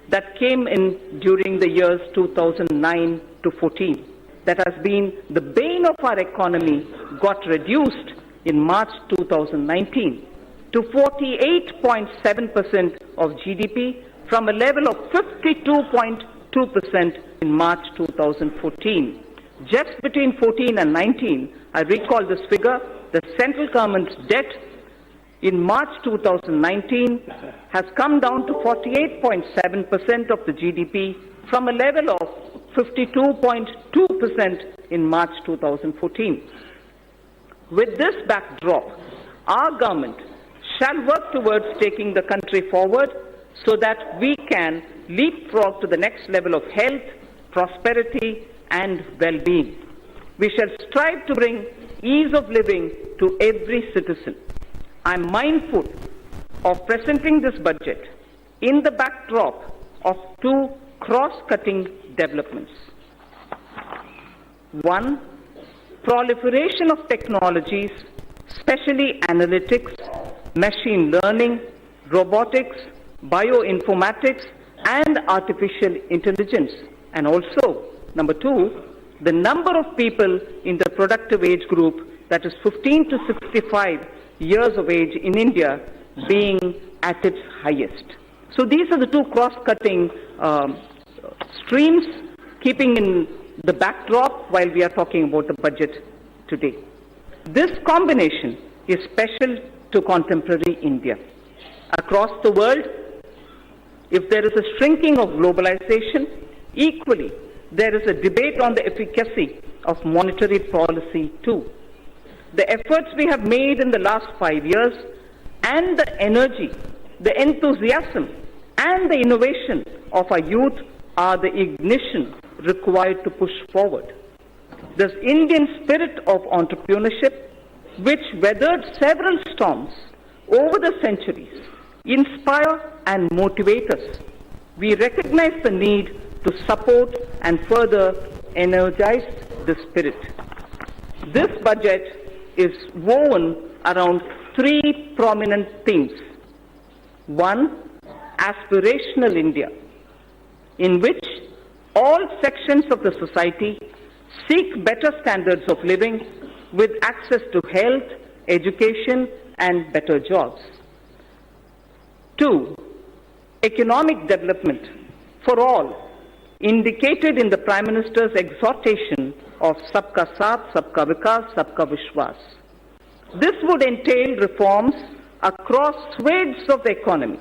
that came in during the years 2009 to 14, that has been the bane of our economy, got reduced in March 2019 to 48.7% of GDP from a level of 52.2% in March 2014. Just between 14 and 19, I recall this figure, the central government's debt in March 2019 has come down to 48.7% of the GDP from a level of 52.2% in March 2014. With this backdrop, our government shall work towards taking the country forward so that we can leapfrog to the next level of health, prosperity, and well-being. We shall strive to bring ease of living to every citizen. I am mindful of presenting this budget in the backdrop of two cross-cutting developments. One, proliferation of technologies, especially analytics, machine learning, robotics, bioinformatics, and artificial intelligence. And also, number two, the number of people in the productive age group, that is 15 to 65 years of age in India, being at its highest. So these are the two cross-cutting streams, keeping in the backdrop while we are talking about the budget today. This combination is special to contemporary India. Across the world, if there is a shrinking of globalization, equally there is a debate on the efficacy of monetary policy too. The efforts we have made in the last 5 years and the energy, the enthusiasm and the innovation of our youth are the ignition required to push forward. This Indian spirit of entrepreneurship, which weathered several storms over the centuries, inspire and motivate us. We recognize the need to support and further energize the spirit. This budget is woven around three prominent themes. One, aspirational India, in which all sections of the society seek better standards of living with access to health, education, and better jobs. Two, economic development for all, indicated in the Prime Minister's exhortation of Sabka Saath, Sabka Vikas, Sabka Vishwas. This would entail reforms across swathes of the economy.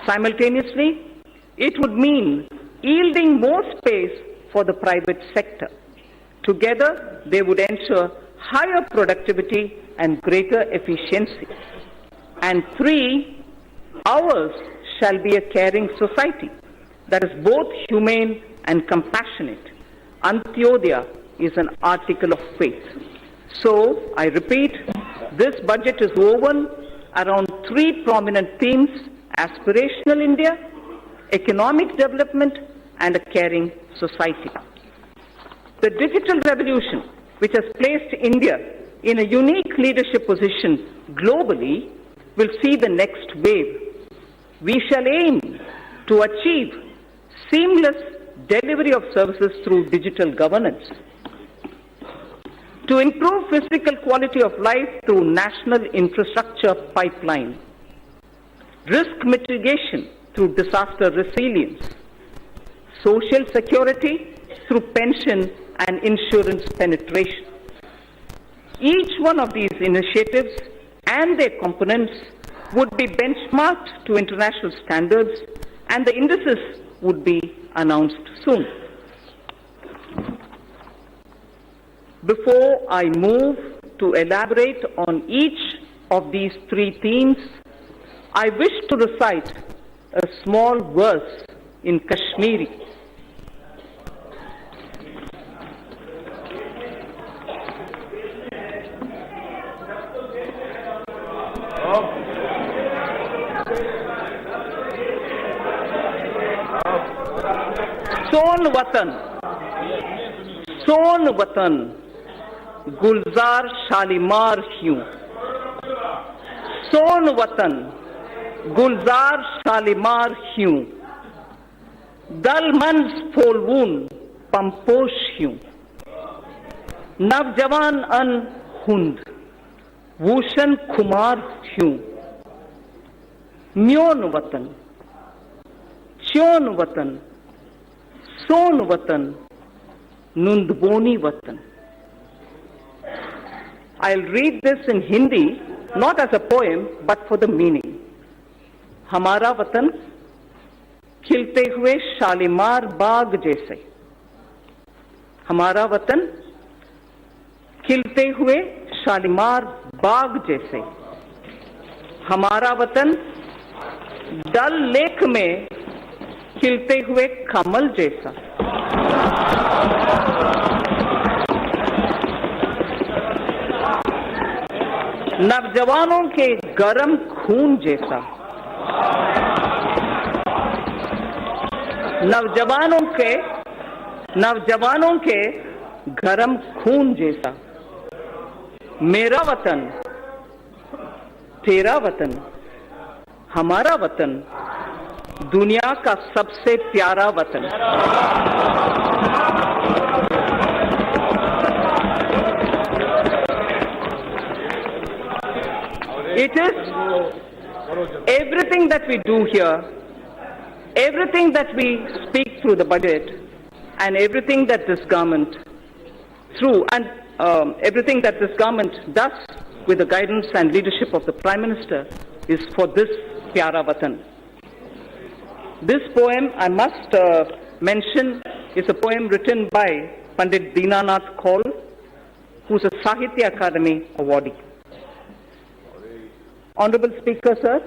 Simultaneously, it would mean yielding more space for the private sector. Together, they would ensure higher productivity and greater efficiency. And three, ours shall be a caring society that is both humane and compassionate. Antyodaya is an article of faith. So, I repeat, this budget is woven around three prominent themes: aspirational India, economic development, and a caring society. The digital revolution, which has placed India in a unique leadership position globally, will see the next wave. We shall aim to achieve seamless delivery of services through digital governance, to improve physical quality of life through national infrastructure pipeline, risk mitigation through disaster resilience, social security through pension and insurance penetration. Each one of these initiatives and their components would be benchmarked to international standards, and the indices would be announced soon. Before I move to elaborate on each of these three themes, I wish to recite a small verse in Kashmiri. सोन वतन गुलजार शालीमार क्यों, सोन वतन गुलजार शालीमार क्यों, Dal mans polwoon pamposh hyun. Navjavan an hund. Vushan kumar hyun. Myon watan. Chyon watan. Son watan. Nundboni watan. I'll read this in Hindi, not as a poem, but for the meaning. Hamara watan खिलते हुए शालीमार बाग जैसे. हमारा वतन खिलते हुए शालीमार बाग जैसे. हमारा वतन डल लेक में खिलते हुए कमल जैसा. नवजवानों के गरम खून जैसा. नवजवानों के गरम खून जैसा. मेरा वतन, तेरा वतन, हमारा वतन, दुनिया का सबसे प्यारा वतन. It is everything that we do here, everything that we speak through the budget, and everything that this government everything that this government does with the guidance and leadership of the Prime Minister is for this Pyara Vatan. This poem, I must mention, is a poem written by Pandit Dinanath Kaul, who's a Sahitya Academy awardee. Honorable Speaker, sir,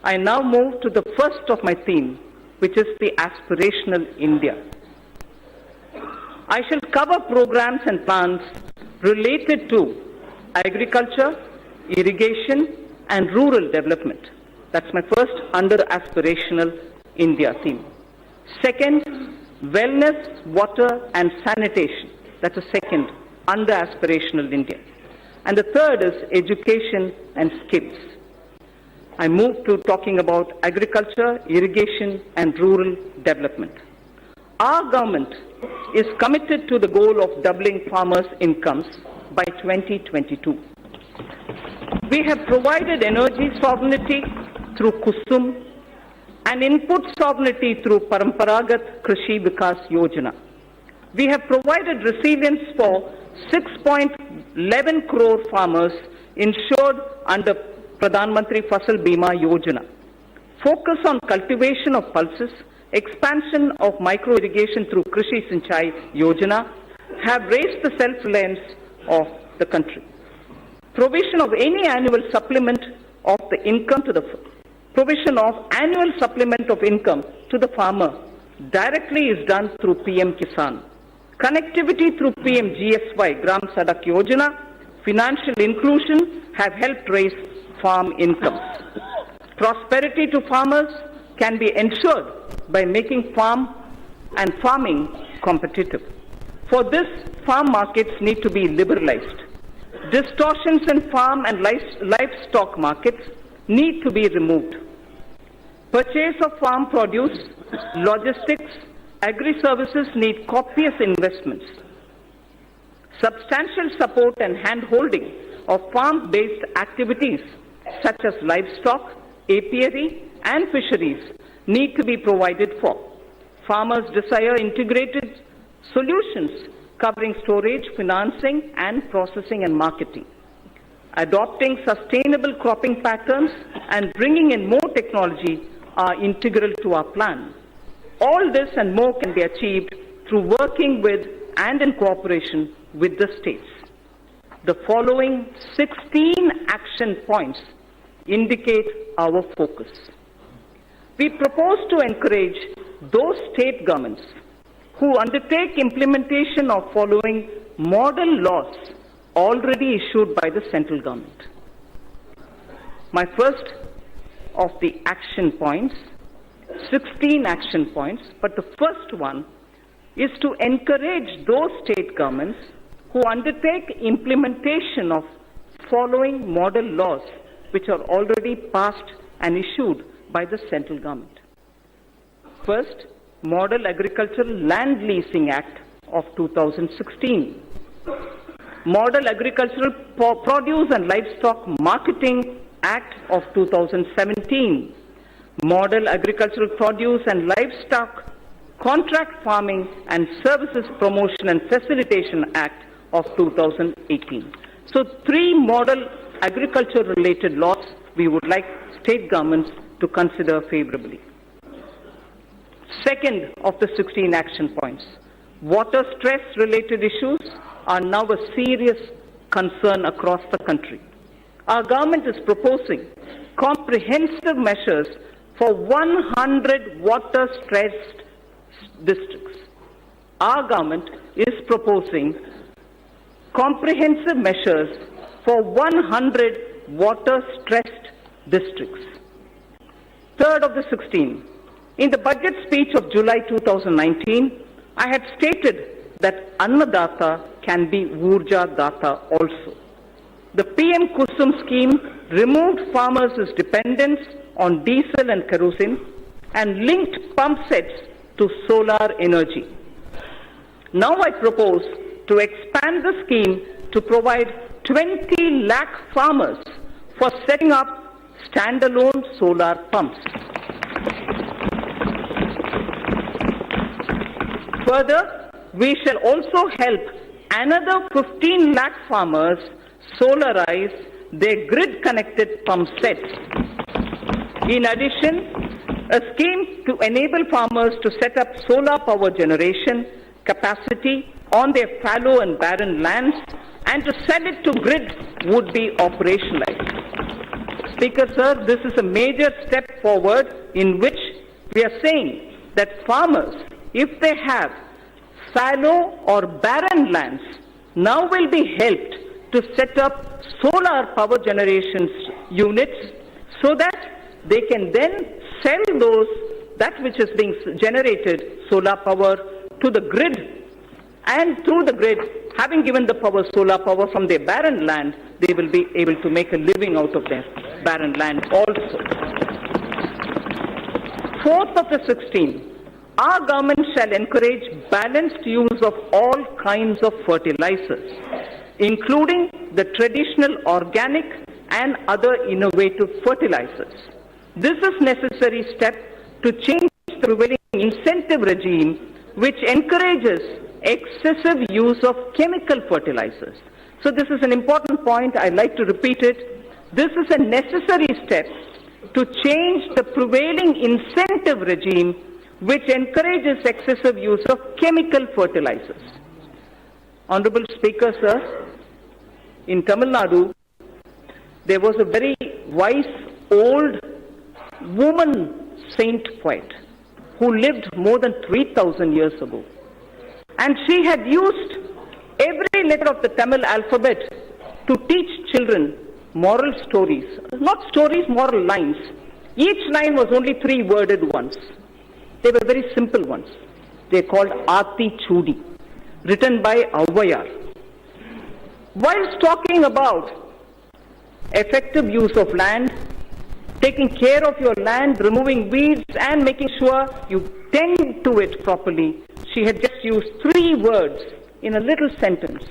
I now move to the first of my theme, which is the aspirational India. I shall cover programs and plans related to agriculture, irrigation, and rural development. That's my first under aspirational India theme. Second, wellness, water, and sanitation. That's a second under aspirational India. And the third is education and skills. I move to talking about agriculture, irrigation, and rural development. Our government is committed to the goal of doubling farmers' incomes by 2022. We have provided energy sovereignty through Kusum and input sovereignty through Paramparagat Krishi Vikas Yojana. We have provided resilience for 6.11 crore farmers insured under Pradhan Mantri Fasal Bima Yojana. Focus on cultivation of pulses, expansion of micro-irrigation through Krishi Sinchai Yojana have raised the self-reliance of the country. Provision of any annual supplement of the income to the farmer directly is done through PM Kisan. Connectivity through PM GSY, Gram Sadak Yojana, financial inclusion have helped raise farm incomes. Prosperity to farmers can be ensured by making farming competitive. For this, farm markets need to be liberalized. Distortions in farm and livestock markets need to be removed. Purchase of farm produce, logistics, agri-services need copious investments. Substantial support and hand-holding of farm-based activities such as livestock, apiary, and fisheries need to be provided for. Farmers desire integrated solutions covering storage, financing, and processing and marketing. Adopting sustainable cropping patterns and bringing in more technology are integral to our plan. All this and more can be achieved through working with and in cooperation with the states. The following 16 action points indicate our focus. We propose to encourage those state governments who undertake implementation of following model laws already issued by the central government. My first of the action points, 16 action points, but the first one is to encourage those state governments who undertake implementation of following model laws which are already passed and issued by the central government. First, Model Agricultural Land Leasing Act of 2016, Model Agricultural Produce and Livestock Marketing Act of 2017, Model Agricultural Produce and Livestock Contract Farming and Services Promotion and Facilitation Act of 2018. So 3 model agriculture related laws we would like state governments to consider favorably. Second of the 16 action points, water stress related issues are now a serious concern across the country. Our government is proposing comprehensive measures for 100 water stressed districts. Our government is proposing comprehensive measures for 100 water stressed districts. Third of the 16, in the budget speech of July 2019, I had stated that Annadatta can be Urja Datta also. The PM Kusum scheme removed farmers' dependence on diesel and kerosene and linked pump sets to solar energy. Now I propose to expand the scheme to provide 20 lakh farmers for setting up standalone solar pumps. Further, we shall also help another 15 lakh farmers solarize their grid-connected pump sets. In addition, a scheme to enable farmers to set up solar power generation capacity on their fallow and barren lands and to sell it to grid would be operationalized. Speaker, sir, this is a major step forward in which we are saying that farmers, if they have fallow or barren lands, now will be helped to set up solar power generation units so that they can then sell that which is being generated, solar power, to the grid. And through the grid, having given the solar power from their barren land, they will be able to make a living out of their barren land also. Fourth of the 16, our government shall encourage balanced use of all kinds of fertilizers, including the traditional organic and other innovative fertilizers. This is necessary step to change the prevailing incentive regime which encourages excessive use of chemical fertilizers. So this is an important point. I'd like to repeat it. This is a necessary step to change the prevailing incentive regime which encourages excessive use of chemical fertilizers. Honorable Speaker, sir, in Tamil Nadu, there was a very wise old woman saint poet who lived more than 3,000 years ago. And she had used every letter of the Tamil alphabet to teach children moral stories. Not stories, moral lines. Each line was only 3-worded ones. They were very simple ones. They are called Ati Chudi, written by Avvayar. Whilst talking about effective use of land, taking care of your land, removing weeds and making sure you tend to it properly, she had just used 3 words in a little sentence,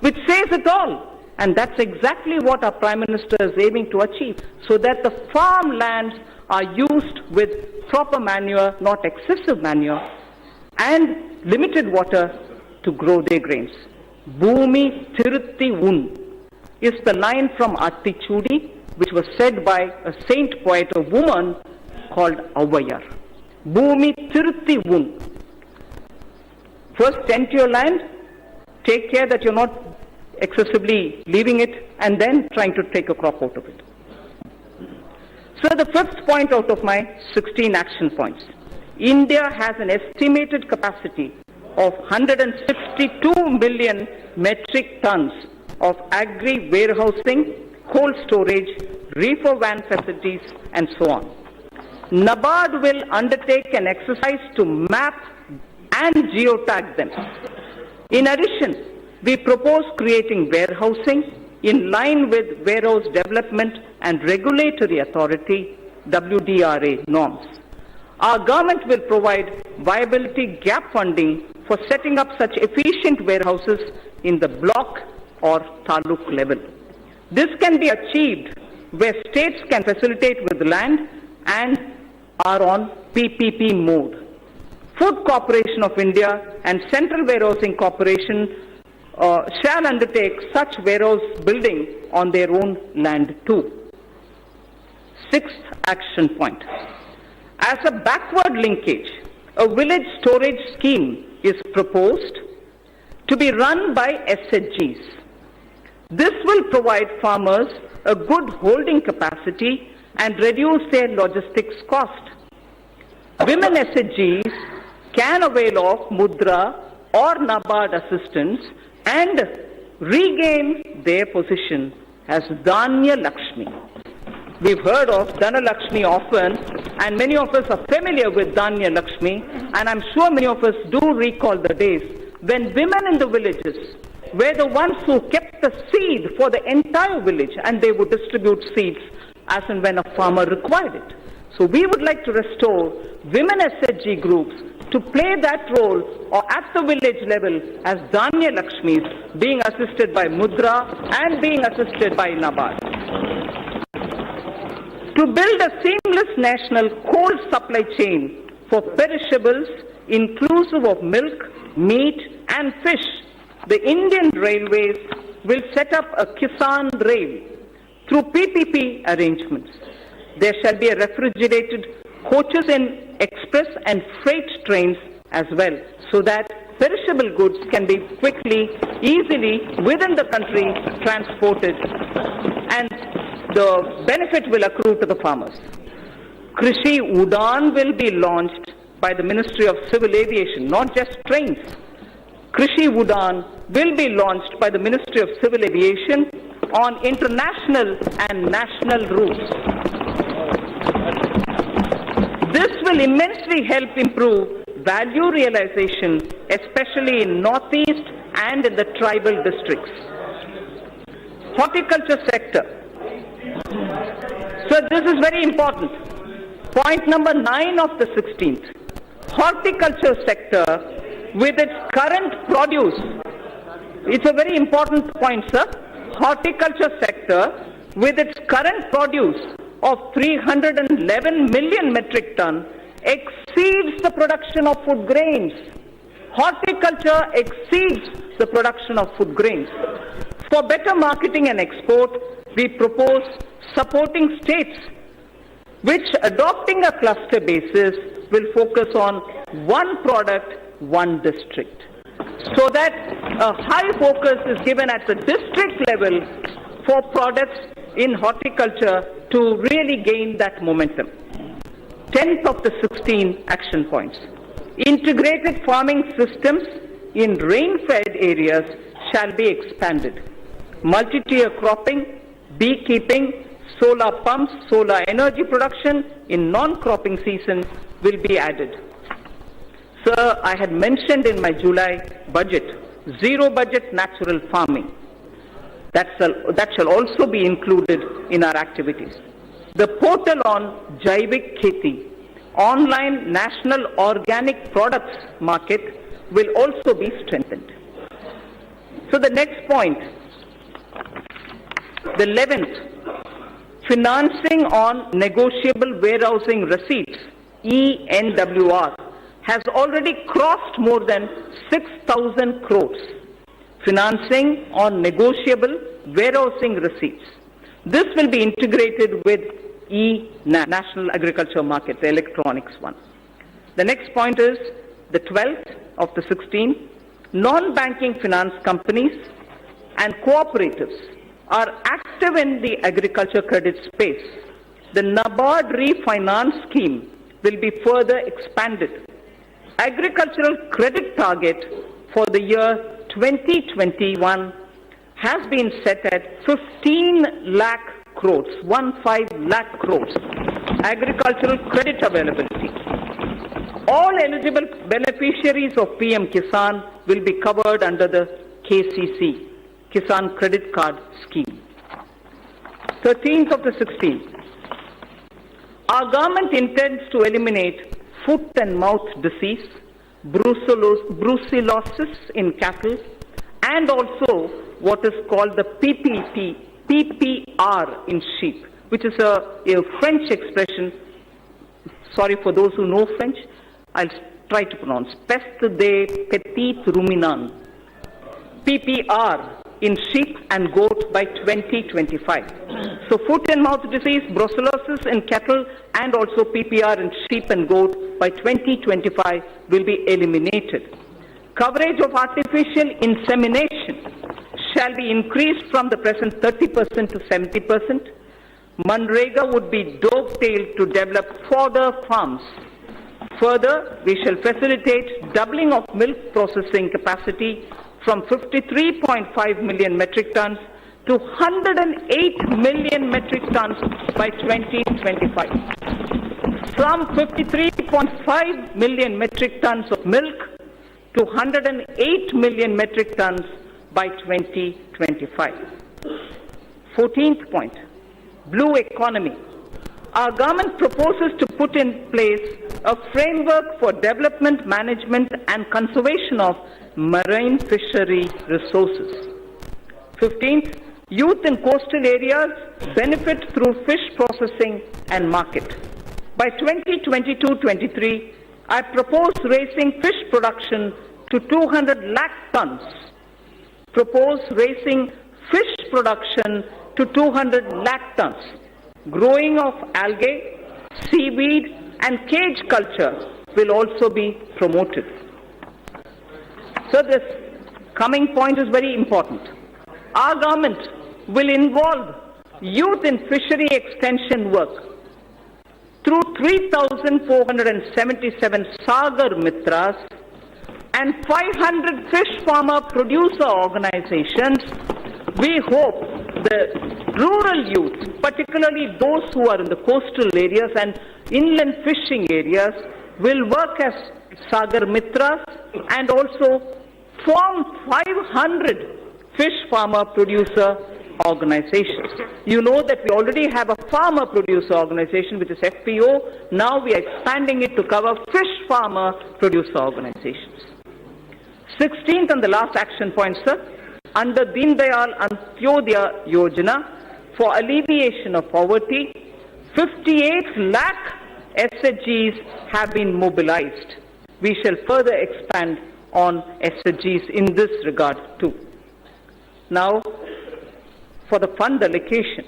which says it all. And that's exactly what our Prime Minister is aiming to achieve, so that the farmlands are used with proper manure, not excessive manure, and limited water to grow their grains. Bhumi Thiruthi Un is the line from Atti Chudi, which was said by a saint poet, a woman called Avvayar. Bhumi Thiruthi Un. First, tend to your land, take care that you're not excessively leaving it, and then trying to take a crop out of it. So the fifth point out of my 16 action points. India has an estimated capacity of 162 million metric tons of agri warehousing, cold storage, reefer van facilities, and so on. NABARD will undertake an exercise to map and geotag them. In addition, we propose creating warehousing in line with Warehouse Development and Regulatory Authority (WDRA) norms. Our government will provide viability gap funding for setting up such efficient warehouses in the block or taluk level. This can be achieved where states can facilitate with land and are on PPP mode. Food Corporation of India and Central Warehousing Corporation shall undertake such warehouse building on their own land too. Sixth action point. As a backward linkage, a village storage scheme is proposed to be run by SHGs. This will provide farmers a good holding capacity and reduce their logistics cost. Women SHGs can avail of Mudra or NABARD assistance and regain their position as Dhanya Lakshmi. We've heard of Dhana Lakshmi often, and many of us are familiar with Dhanya Lakshmi, and I'm sure many of us do recall the days when women in the villages were the ones who kept the seed for the entire village, and they would distribute seeds as and when a farmer required it. So we would like to restore women SHG groups to play that role or at the village level as Dhanya Lakshmis, being assisted by Mudra and being assisted by NABARD. To build a seamless national cold supply chain for perishables inclusive of milk, meat and fish, the Indian Railways will set up a Kisan Rail through PPP arrangements. There shall be a refrigerated coaches in express and freight trains as well, so that perishable goods can be quickly, easily within the country transported, and the benefit will accrue to the farmers. Krishi Udan will be launched by the Ministry of Civil Aviation, not just trains. Krishi Udan will be launched by the Ministry of Civil Aviation on international and national routes. This will immensely help improve value realization, especially in Northeast and in the tribal districts. Horticulture sector. So this is very important. Point number 9 of the 16th. Horticulture sector with its current produce. It's a very important point, sir. Horticulture sector with its current produce of 311 million metric ton exceeds the production of food grains. Horticulture exceeds the production of food grains. For better marketing and export, we propose supporting states which, adopting a cluster basis, will focus on one product, one district, so that a high focus is given at the district level for products in horticulture to really gain that momentum. 10th of the 16 action points. Integrated farming systems in rain-fed areas shall be expanded. Multi-tier cropping, beekeeping, solar pumps, solar energy production in non-cropping season will be added. Sir, I had mentioned in my July budget, zero budget natural farming. That shall also be included in our activities. The portal on Jaivik Kheti, online national organic products market, will also be strengthened. So the next point, the 11th, financing on negotiable warehousing receipts, ENWR, has already crossed more than 6,000 crores. Financing on negotiable warehousing receipts. This will be integrated with National Agriculture Market, the electronics one. The next point is the 12th of the 16. Non-banking finance companies and cooperatives are active in the agriculture credit space. The NABARD refinance scheme will be further expanded. Agricultural credit target for the year 2021 has been set at 15 lakh crores, 15 lakh crores, agricultural credit availability. All eligible beneficiaries of PM Kisan will be covered under the KCC, Kisan Credit Card Scheme. 13th of the 16th. Our government intends to eliminate foot and mouth disease, brucellosis in cattle, and also what is called the PPR in sheep, which is a French expression. Sorry for those who know French. I'll try to pronounce. Peste des petits ruminants. PPR in sheep and goat by 2025. So foot and mouth disease, brucellosis in cattle, and also PPR in sheep and goat by 2025 will be eliminated. Coverage of artificial insemination shall be increased from the present 30% to 70%. Manrega would be dovetailed to develop fodder farms. Further, we shall facilitate doubling of milk processing capacity from 53.5 million metric tons to 108 million metric tons by 2025. From 53.5 million metric tons of milk to 108 million metric tons by 2025. 14th point, blue economy. Our government proposes to put in place a framework for development, management and conservation of marine fishery resources. 15th, youth in coastal areas benefit through fish processing and market. By 2022-23, I propose raising fish production to 200 lakh tons. Propose raising fish production to 200 lakh tons. Growing of algae, seaweed and cage culture will also be promoted. So this coming point is very important. Our government will involve youth in fishery extension work through 3,477 Sagar Mitras and 500 fish farmer producer organizations. We hope the rural youth, particularly those who are in the coastal areas and inland fishing areas, will work as Sagar Mitras and also form 500 fish farmer producer organizations. You know that we already have a farmer producer organization, which is FPO. Now we are expanding it to cover fish farmer producer organizations. 16th and the last action point, sir. Under Deen Dayal Antyodaya Yojana for alleviation of poverty, 58 lakh SHGs have been mobilized. We shall further expand on SHGs in this regard too. Now, for the fund allocation,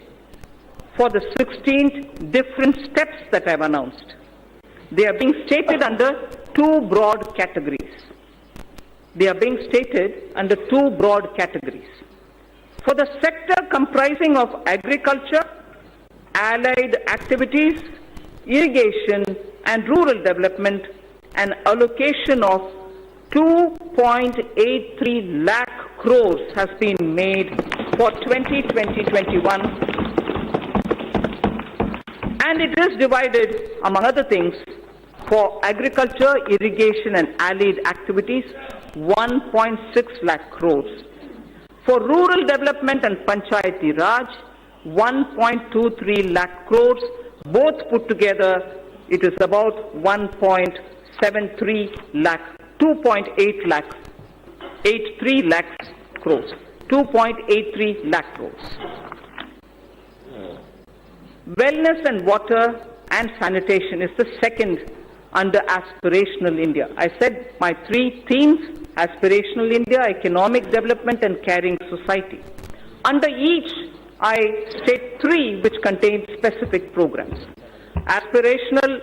for the 16 different steps that I have announced, they are being stated under two broad categories. They are being stated under two broad categories. For the sector comprising of agriculture, allied activities, irrigation and rural development, an allocation of 2.83 lakh crores has been made for 2020-21, and it is divided, among other things, for agriculture, irrigation and allied activities, 1.6 lakh crores. For rural development and Panchayati Raj, 1.23 lakh crores. Both put together, it is about 1.73 lakh, 2.8 lakh, 83 lakh crores. 2.83 lakh crores. Wellness and water and sanitation is the second under Aspirational India. I said my three themes: Aspirational India, Economic Development and Caring Society. Under each, I state three which contain specific programs. Aspirational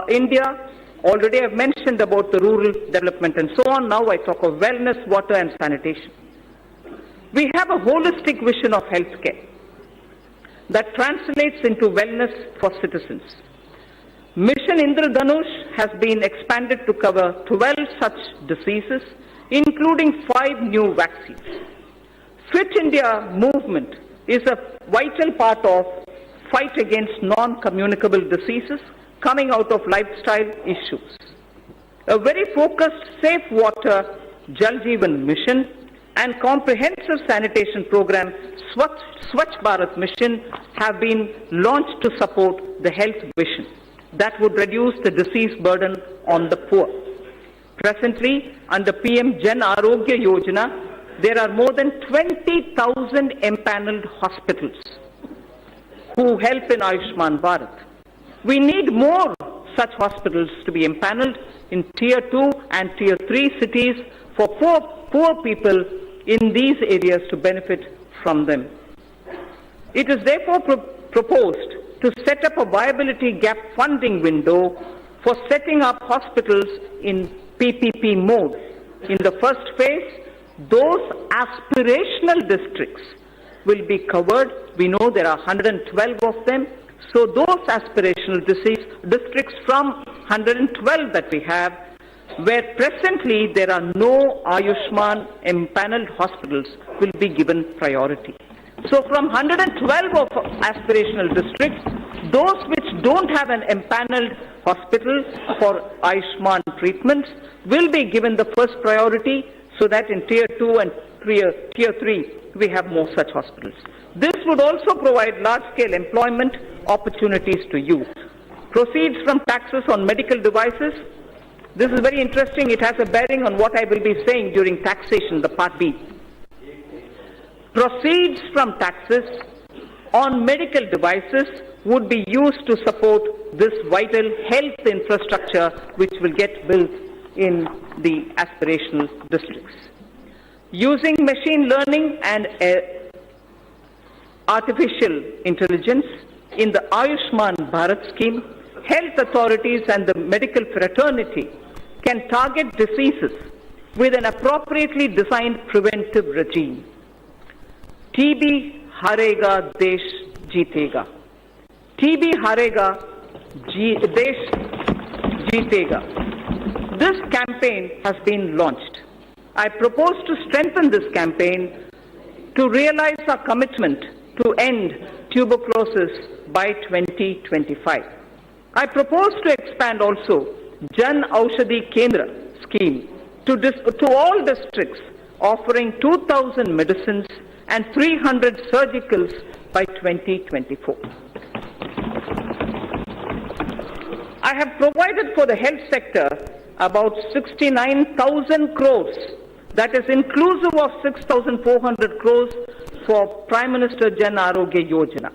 India, already I've mentioned about the rural development and so on. Now I talk of wellness, water and sanitation. We have a holistic vision of healthcare that translates into wellness for citizens. Mission Indradhanush has been expanded to cover 12 such diseases, including 5 new vaccines. Fit India movement is a vital part of fight against non-communicable diseases coming out of lifestyle issues. A very focused Safe Water Jal Jeevan mission and comprehensive sanitation program Swachh Bharat mission have been launched to support the health vision. that would reduce the disease burden on the poor. Presently, under PM Jan Arogya Yojana, there are more than 20,000 empaneled hospitals who help in Ayushman Bharat. We need more such hospitals to be empaneled in Tier 2 and Tier 3 cities for poor people in these areas to benefit from them. It is therefore proposed to set up a viability gap funding window for setting up hospitals in PPP mode. In the first phase, those aspirational districts will be covered. We know there are 112 of them. So those aspirational districts from 112 that we have, where presently there are no Ayushman empaneled hospitals, will be given priority. So from 112 of aspirational districts, those which don't have an empaneled hospital for Ayushman treatments will be given the first priority, so that in Tier 2 and Tier 3 we have more such hospitals. This would also provide large-scale employment opportunities to youth. Proceeds from taxes on medical devices. This is very interesting. It has a bearing on what I will be saying during taxation, the Part B. Proceeds from taxes on medical devices would be used to support this vital health infrastructure which will get built in the aspirational districts. Using machine learning and artificial intelligence in the Ayushman Bharat scheme, health authorities and the medical fraternity can target diseases with an appropriately designed preventive regime. TB harega, desh jeetega. TB harega, desh jeetega. This campaign has been launched. I propose to strengthen this campaign to realize our commitment to end tuberculosis by 2025. I propose to expand also Jan Aushadhi Kendra scheme to all districts, offering 2,000 medicines and 300 surgicals by 2024. I have provided for the health sector about 69,000 crores, that is inclusive of 6,400 crores for Prime Minister Jan Arogya Yojana.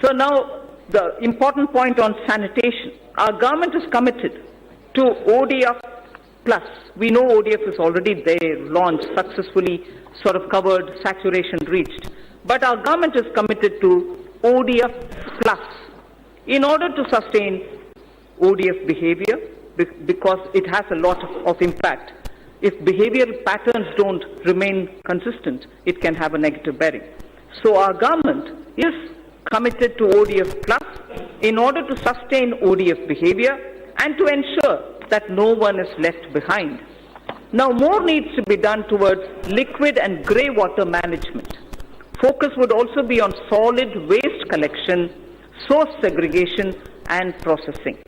So now the important point on sanitation. Our government is committed to ODF Plus. We know ODF is already there, launched, successfully sort of covered, saturation reached. But our government is committed to ODF Plus in order to sustain ODF behavior, because it has a lot of impact. If behavioral patterns don't remain consistent, it can have a negative bearing. So our government is committed to ODF Plus in order to sustain ODF behavior and to ensure that no one is left behind. Now more needs to be done towards liquid and grey water management. Focus would also be on solid waste collection, source segregation and processing.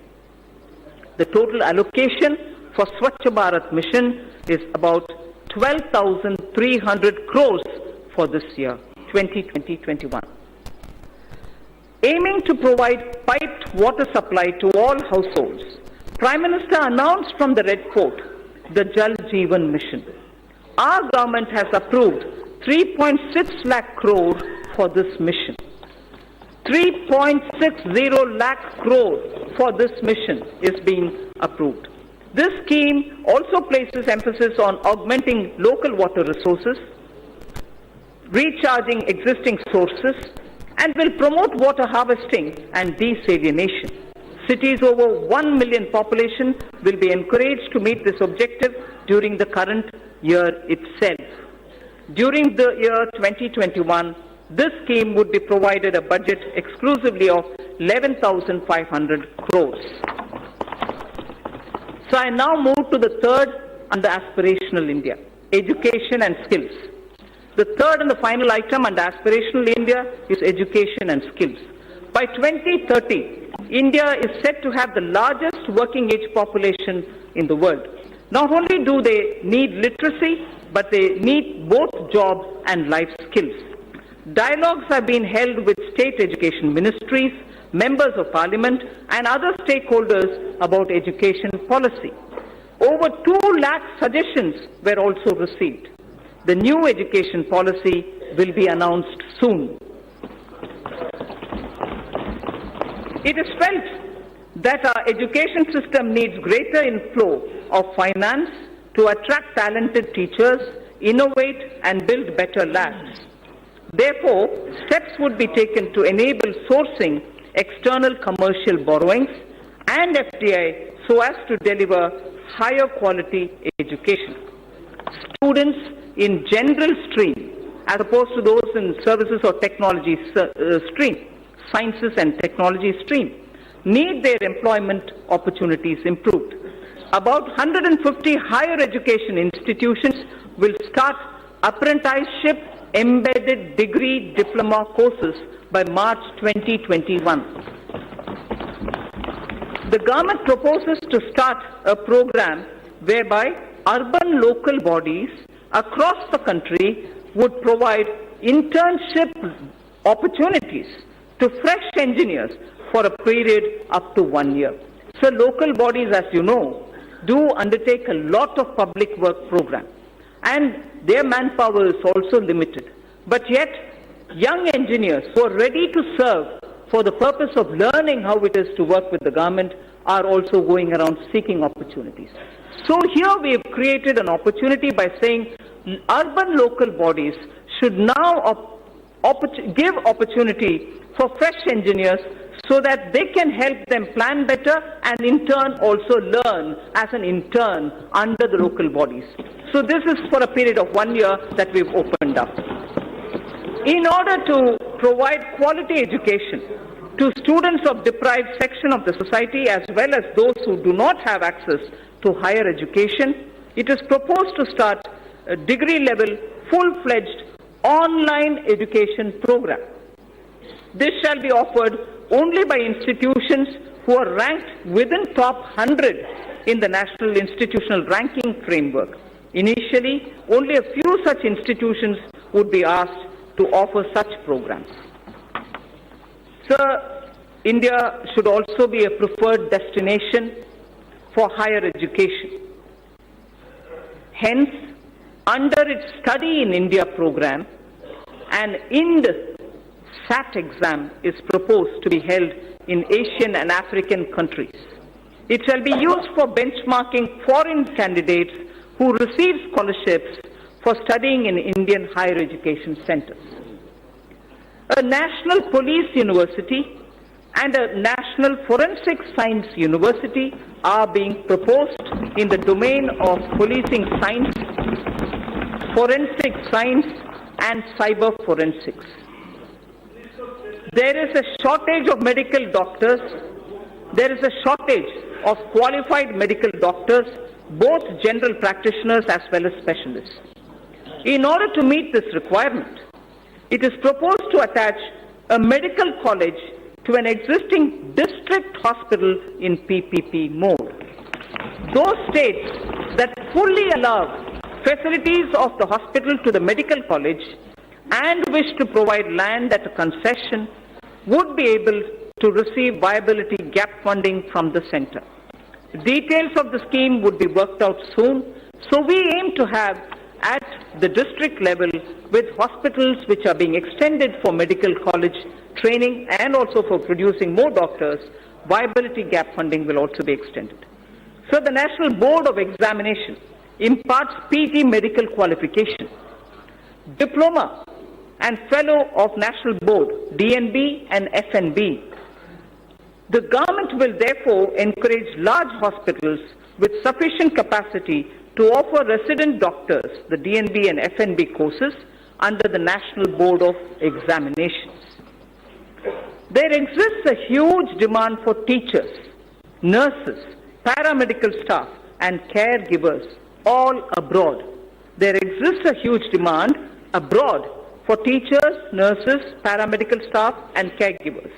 The total allocation for Swachh Bharat mission is about 12,300 crores for this year, 2020-21. Aiming to provide piped water supply to all households, Prime Minister announced from the Red Fort the Jal Jeevan mission. Our government has approved 3.6 lakh crore for this mission. 3.60 lakh crore for this mission is being approved. This scheme also places emphasis on augmenting local water resources, recharging existing sources, and will promote water harvesting and desalination. Cities over 1 million population will be encouraged to meet this objective during the current year itself. During the year 2021, this scheme would be provided a budget exclusively of 11,500 crores. So I now move to the third under aspirational India, education and skills. The third and the final item under aspirational India is education and skills. By 2030, India is set to have the largest working age population in the world. Not only do they need literacy, but they need both jobs and life skills. Dialogues have been held with state education ministries, members of parliament and other stakeholders about education policy. Over 2 lakh suggestions were also received. The new education policy will be announced soon. It is felt that our education system needs greater inflow of finance to attract talented teachers, innovate and build better labs. Therefore, steps would be taken to enable sourcing external commercial borrowings and FDI so as to deliver higher quality education. Students in general stream, as opposed to those in services or technology stream, sciences and technology stream, need their employment opportunities improved. About 150 higher education institutions will start apprenticeship embedded degree diploma courses by March 2021. The government proposes to start a program whereby urban local bodies across the country would provide internship opportunities to fresh engineers for a period up to 1 year. So local bodies, as you know, do undertake a lot of public work program, and their manpower is also limited. But yet, young engineers who are ready to serve for the purpose of learning how it is to work with the government are also going around seeking opportunities. So here we have created an opportunity by saying urban local bodies should now give opportunity for fresh engineers so that they can help them plan better and in turn also learn as an intern under the local bodies. So this is for a period of 1 year that we've opened up. In order to provide quality education to students of deprived section of the society as well as those who do not have access to higher education, it is proposed to start a degree-level, full-fledged online education program. This shall be offered only by institutions who are ranked within top 100 in the National Institutional Ranking Framework. Initially, only a few such institutions would be asked to offer such programs. Sir, India should also be a preferred destination for higher education. Hence, under its Study in India program, an IND-SAT exam is proposed to be held in Asian and African countries. It shall be used for benchmarking foreign candidates who receive scholarships for studying in Indian higher education centers. A national police university and a national forensic science university are being proposed in the domain of policing science, forensic science and cyber forensics. There is a shortage of medical doctors. There is a shortage of qualified medical doctors, both general practitioners as well as specialists. In order to meet this requirement, it is proposed to attach a medical college to an existing district hospital in PPP mode. Those states that fully allow facilities of the hospital to the medical college and wish to provide land at a concession would be able to receive viability gap funding from the center. Details of the scheme would be worked out soon, so we aim to have at the district level with hospitals which are being extended for medical college training and also for producing more doctors, viability gap funding will also be extended. So the National Board of Examination imparts PG medical qualification, diploma and fellow of National Board, DNB and FNB. The government will therefore encourage large hospitals with sufficient capacity to offer resident doctors the DNB and FNB courses under the National Board of Examinations. There exists a huge demand for teachers, nurses, paramedical staff and caregivers all abroad. There exists a huge demand abroad for teachers, nurses, paramedical staff and caregivers.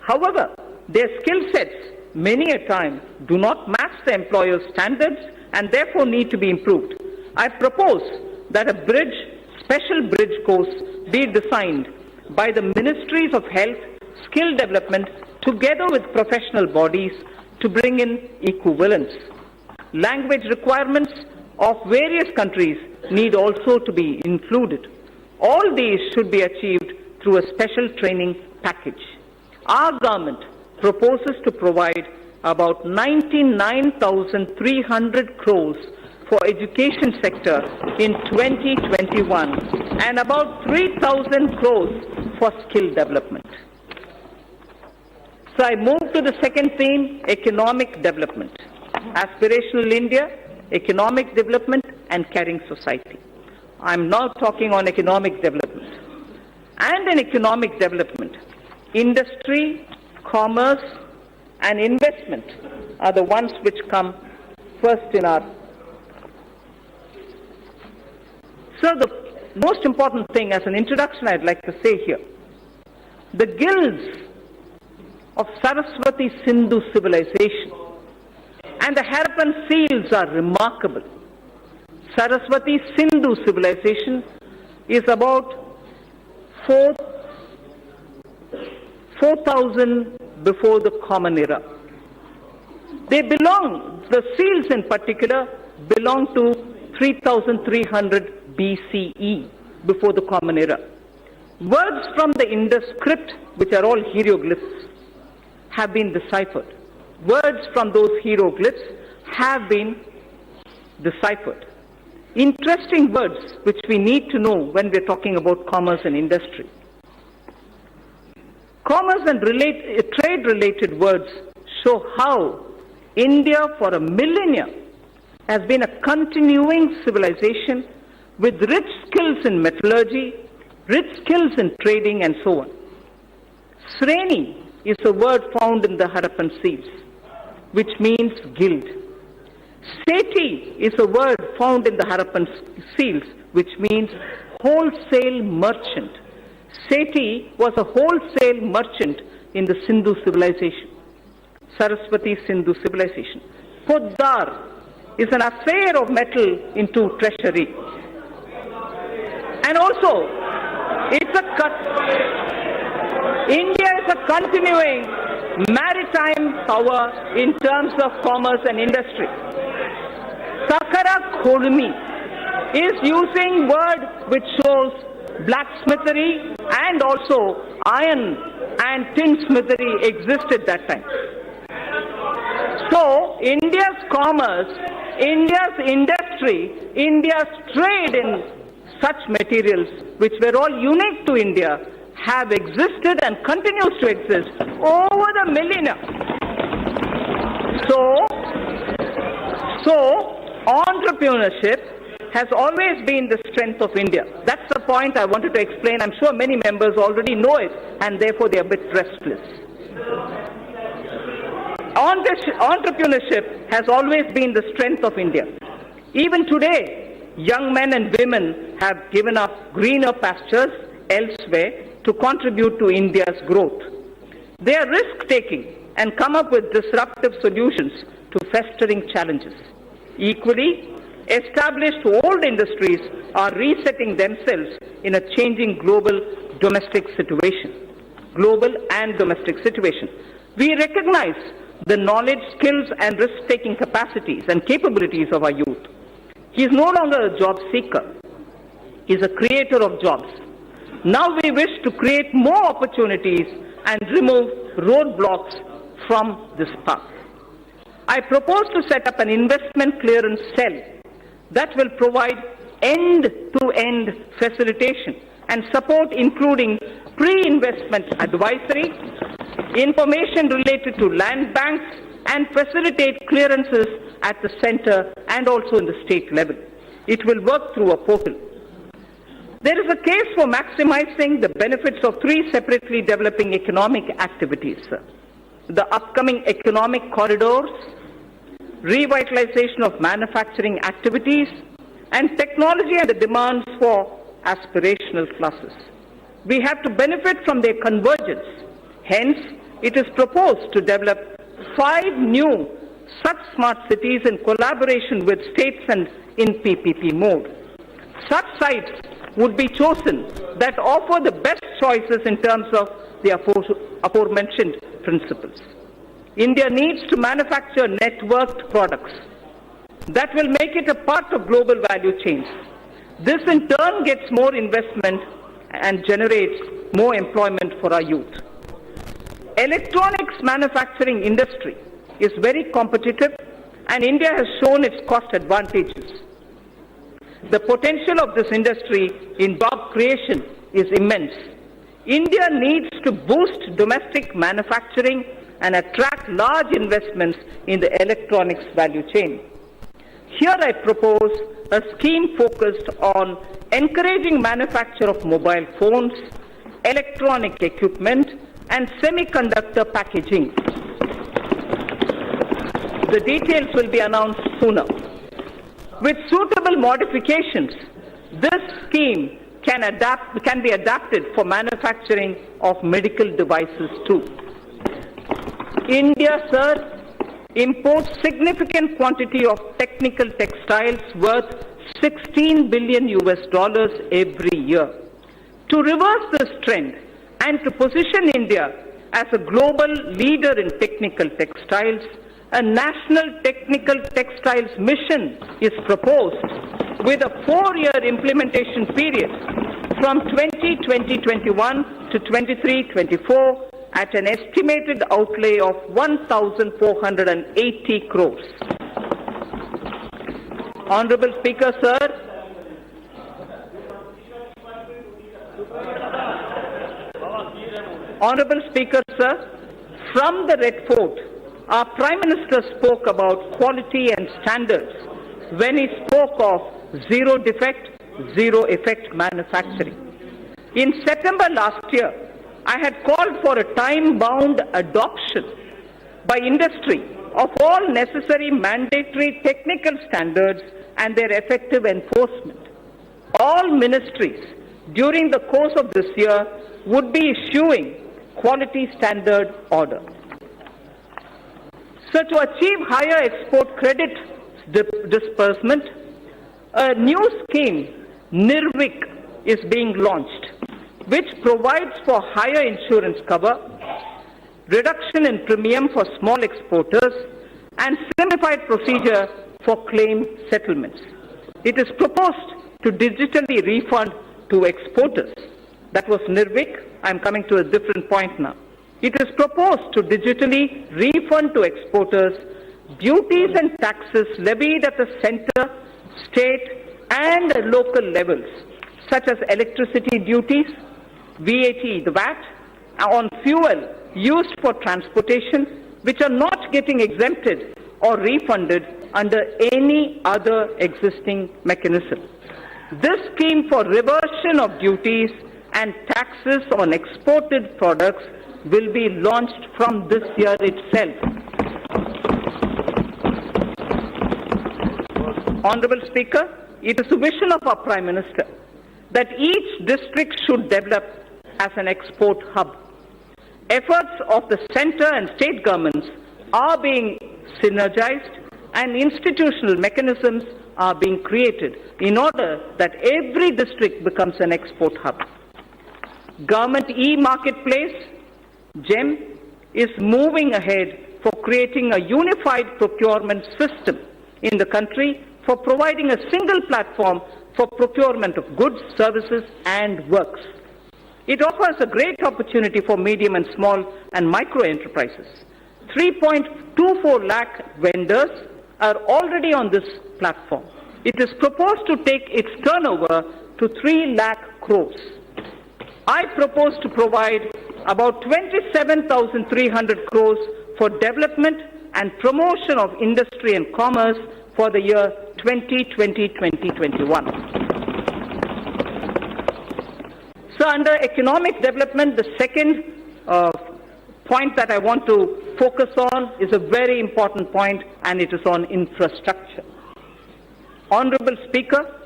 However, their skill sets many a time do not match the employer's standards and therefore need to be improved. I propose that a special bridge course be designed by the Ministries of Health skill development together with professional bodies to bring in equivalence. Language requirements of various countries need also to be included. All these should be achieved through a special training package. Our government proposes to provide about 99,300 crores for education sector in 2021 and about 3,000 crores for skill development. So I move to the second theme, economic development. Aspirational India, economic development and caring society. I'm now talking on economic development. And in economic development, industry, commerce and investment are the ones which come first in our. So the most important thing as an introduction I'd like to say here, the guilds of Saraswati Sindhu civilization and the Harappan seals are remarkable. Saraswati Sindhu civilization is about 4,000 before the Common Era. They belong, the seals in particular, belong to 3,300 BCE, before the Common Era. Words from the Indus script, which are all hieroglyphs, have been deciphered. Words from those hieroglyphs have been deciphered. Interesting words which we need to know when we're talking about commerce and industry. Commerce and trade-related words show how India for a millennia has been a continuing civilization with rich skills in metallurgy, rich skills in trading and so on. Sreni is a word found in the Harappan seals, which means guild. Seti is a word found in the Harappan seals, which means wholesale merchant. Seti was a wholesale merchant in the Sindhu civilization, Saraswati Sindhu civilization. Poddar is an affair of metal into treasury. And also, India is a continuing maritime power in terms of commerce and industry. Sakara Khodmi is using word which shows blacksmithery and also iron and tinsmithery existed that time. So India's commerce, India's industry, India's trade in such materials which were all unique to India have existed and continues to exist over the millennia. So entrepreneurship has always been the strength of India. That's the point I wanted to explain. I'm sure many members already know it and therefore they are a bit restless. Entrepreneurship has always been the strength of India. Even today, young men and women have given up greener pastures elsewhere to contribute to India's growth. They are risk-taking and come up with disruptive solutions to festering challenges. Equally, established old industries are resetting themselves in a changing global domestic situation. Global and domestic situation. We recognize the knowledge, skills and risk-taking capacities and capabilities of our youth. He is no longer a job seeker. He is a creator of jobs. Now we wish to create more opportunities and remove roadblocks from this path. I propose to set up an investment clearance cell that will provide end-to-end facilitation and support, including pre-investment advisory, information related to land banks, and facilitate clearances at the center and also in the state level. It will work through a portal. There is a case for maximizing the benefits of three separately developing economic activities. The upcoming economic corridors, revitalization of manufacturing activities, and technology and the demands for aspirational classes. We have to benefit from their convergence. Hence, it is proposed to develop 5 new such smart cities in collaboration with states and in PPP mode. Such sites would be chosen that offer the best choices in terms of the aforementioned principles. India needs to manufacture networked products that will make it a part of global value chains. This in turn gets more investment and generates more employment for our youth. Electronics manufacturing industry is very competitive and India has shown its cost advantages. The potential of this industry in job creation is immense. India needs to boost domestic manufacturing and attract large investments in the electronics value chain. Here I propose a scheme focused on encouraging manufacture of mobile phones, electronic equipment, and semiconductor packaging. The details will be announced sooner. With suitable modifications, this scheme can be adapted for manufacturing of medical devices too. India, sir, imports significant quantity of technical textiles worth $16 billion every year. To reverse this trend and to position India as a global leader in technical textiles, a national technical textiles mission is proposed with a 4-year implementation period from 2021 to 23-24 at an estimated outlay of 1,480 crores. Honorable Speaker, sir, Honorable Speaker, sir, from the Red Fort, our Prime Minister spoke about quality and standards when he spoke of zero defect, zero effect manufacturing. In September last year, I had called for a time-bound adoption by industry of all necessary mandatory technical standards and their effective enforcement. All ministries during the course of this year would be issuing quality standard order. So to achieve higher export credit disbursement, a new scheme, Nirvik, is being launched, which provides for higher insurance cover, reduction in premium for small exporters, and simplified procedure for claim settlements. It is proposed to digitally refund to exporters. That was Nirvik. I'm coming to a different point now. It is proposed to digitally refund to exporters duties and taxes levied at the center, state, and local levels, such as electricity duties, VAT, the VAT, on fuel used for transportation, which are not getting exempted or refunded under any other existing mechanism. This scheme for reversion of duties and taxes on exported products will be launched from this year itself. Honorable Speaker, it is the vision of our Prime Minister that each district should develop as an export hub. Efforts of the centre and state governments are being synergized and institutional mechanisms are being created in order that every district becomes an export hub. Government e-marketplace, GEM, is moving ahead for creating a unified procurement system in the country for providing a single platform for procurement of goods, services and works. It offers a great opportunity for medium and small and micro enterprises. 3.24 lakh vendors are already on this platform. It is proposed to take its turnover to 3 lakh crores. I propose to provide about 27,300 crores for development and promotion of industry and commerce for the year 2020-2021. So under economic development, the second point that I want to focus on is a very important point, and it is on infrastructure. Honorable Speaker,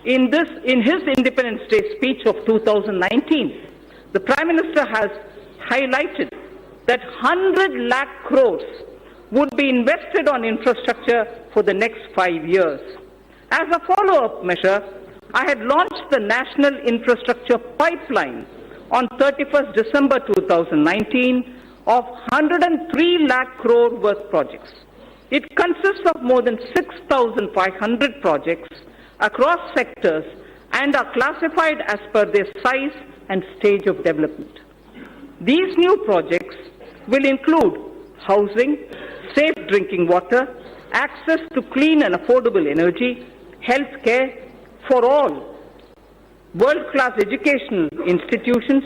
in his Independence Day speech of 2019, the Prime Minister has highlighted that 100 lakh crores would be invested on infrastructure for the next 5 years. As a follow-up measure, I had launched the National Infrastructure Pipeline on 31st December 2019 of 103 lakh crore worth projects. It consists of more than 6,500 projects across sectors and are classified as per their size and stage of development. These new projects will include housing, safe drinking water, access to clean and affordable energy, health care for all, world-class educational institutions,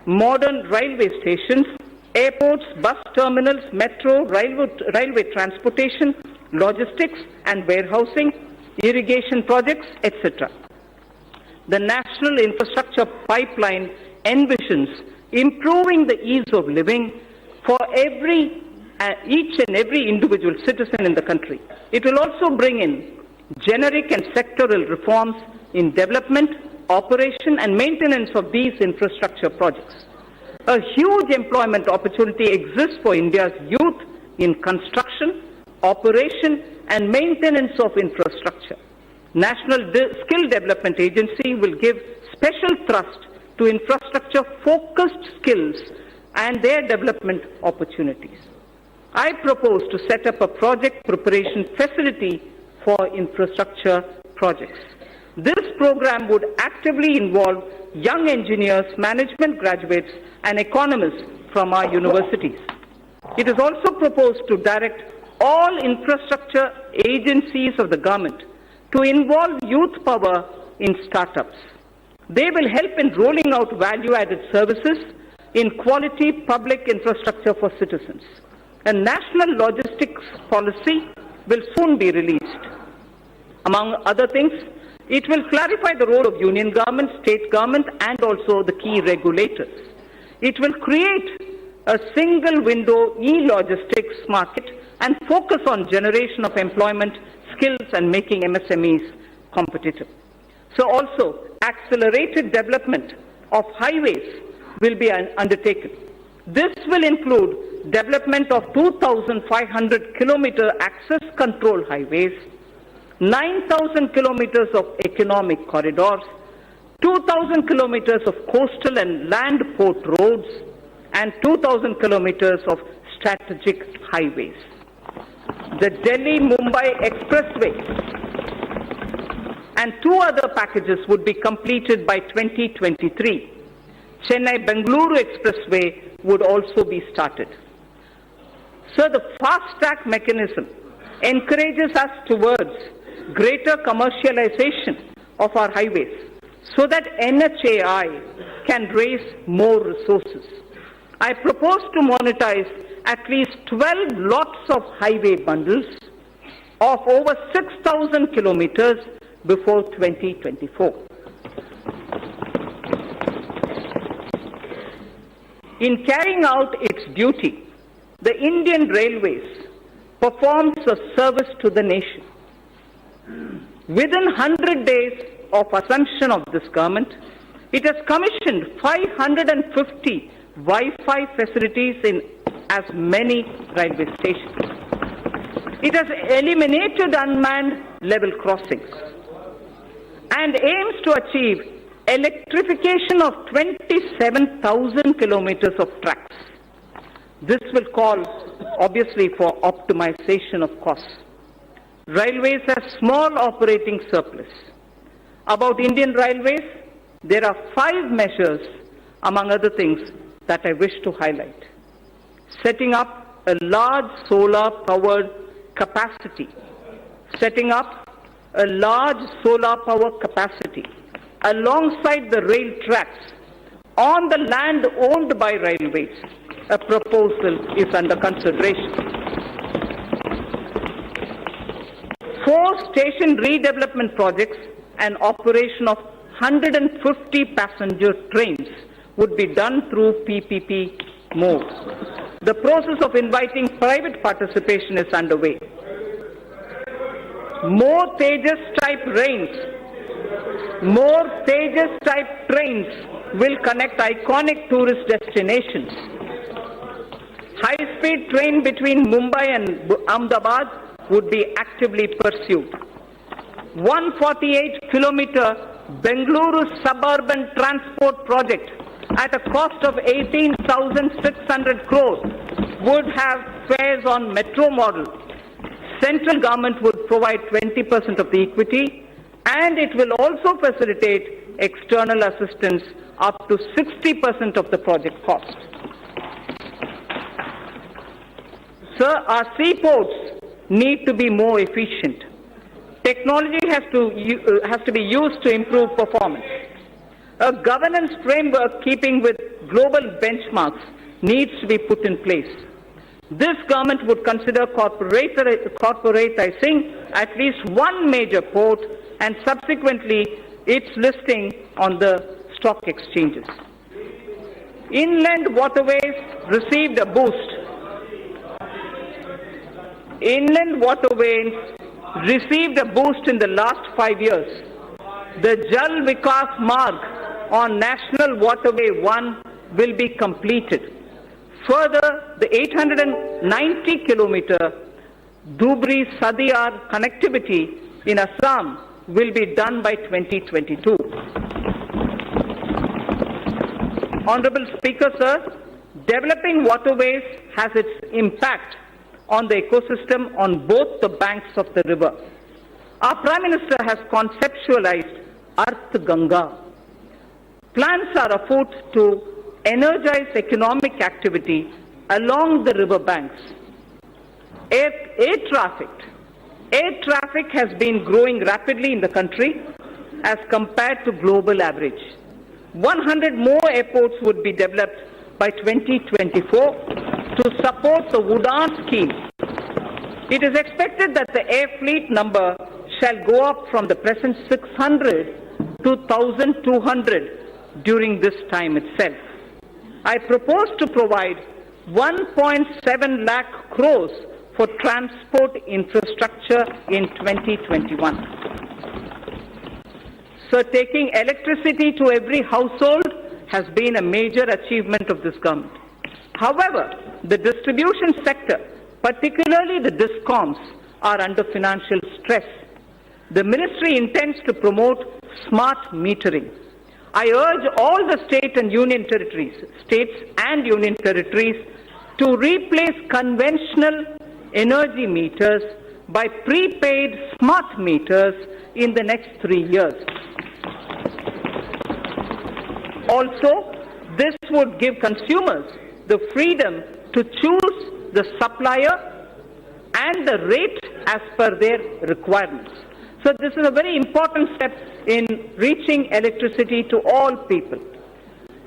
modern railway stations, airports, bus terminals, metro, railway transportation, logistics and warehousing, irrigation projects, etc. The National Infrastructure Pipeline envisions improving the ease of living for each and every individual citizen in the country. It will also bring in generic and sectoral reforms in development, operation and maintenance of these infrastructure projects. A huge employment opportunity exists for India's youth in construction, operation and maintenance of infrastructure. National Skill Development Agency will give special thrust to infrastructure-focused skills and their development opportunities. I propose to set up a project preparation facility for infrastructure projects. This program would actively involve young engineers, management graduates, and economists from our universities. It is also proposed to direct all infrastructure agencies of the government to involve youth power in startups. They will help in rolling out value-added services in quality public infrastructure for citizens. A national logistics policy will soon be released. Among other things, it will clarify the role of union government, state government, and also the key regulators. It will create a single window e-logistics market and focus on generation of employment, skills, and making MSMEs competitive. So also, accelerated development of highways will be undertaken. This will include development of 2,500 kilometer access control highways, 9,000 kilometers of economic corridors, 2,000 kilometers of coastal and land port roads, and 2,000 kilometers of strategic highways. The Delhi-Mumbai Expressway and two other packages would be completed by 2023. Chennai-Bengaluru Expressway would also be started. So the fast-track mechanism encourages us towards greater commercialization of our highways so that NHAI can raise more resources. I propose to monetize at least 12 lots of highway bundles of over 6,000 kilometers before 2024. In carrying out its duty, the Indian Railways performs a service to the nation. Within 100 days of assumption of this government, it has commissioned 550 Wi-Fi facilities in as many railway stations. It has eliminated unmanned level crossings and aims to achieve electrification of 27,000 kilometers of tracks. This will call, obviously, for optimization of costs. Railways have small operating surplus. About Indian Railways, there are 5 measures, among other things, that I wish to highlight. Setting up a large solar-powered capacity. Setting up a large solar power capacity alongside the rail tracks on the land owned by railways. A proposal is under consideration. 4 station redevelopment projects and operation of 150 passenger trains would be done through PPP mode. The process of inviting private participation is underway. More Tejas type trains will connect iconic tourist destinations. High-speed train between Mumbai and Ahmedabad would be actively pursued. 148-kilometer Bengaluru suburban transport project at a cost of 18,600 crores would have fares on metro model. Central government would provide 20% of the equity, and it will also facilitate external assistance up to 60% of the project cost. Sir, our seaports need to be more efficient. Technology has to be used to improve performance. A governance framework keeping with global benchmarks needs to be put in place. This government would consider corporatizing at least one major port and subsequently its listing on the stock exchanges. Inland waterways received a boost. Inland waterways received a boost in the last 5 years. The Jal Vikas Marg on National Waterway 1 will be completed. Further, the 890-kilometer Dhubri-Sadiyar connectivity in Assam will be done by 2022. Honorable Speaker, sir, developing waterways has its impact on the ecosystem on both the banks of the river. Our Prime Minister has conceptualized Arth Ganga. Plans are afoot to energize economic activity along the river banks. Air traffic has been growing rapidly in the country as compared to global average. 100 more airports would be developed by 2024 to support the Udan scheme. It is expected that the air fleet number shall go up from the present 600 to 1,200 during this time itself. I propose to provide 1.7 lakh crores for transport infrastructure in 2021. So taking electricity to every household has been a major achievement of this government. However, the distribution sector, particularly the DISCOMs, are under financial stress. The ministry intends to promote smart metering. I urge all the states and union territories to replace conventional energy meters by prepaid smart meters in the next 3 years. Also, this would give consumers the freedom to choose the supplier and the rate as per their requirements. So this is a very important step in reaching electricity to all people.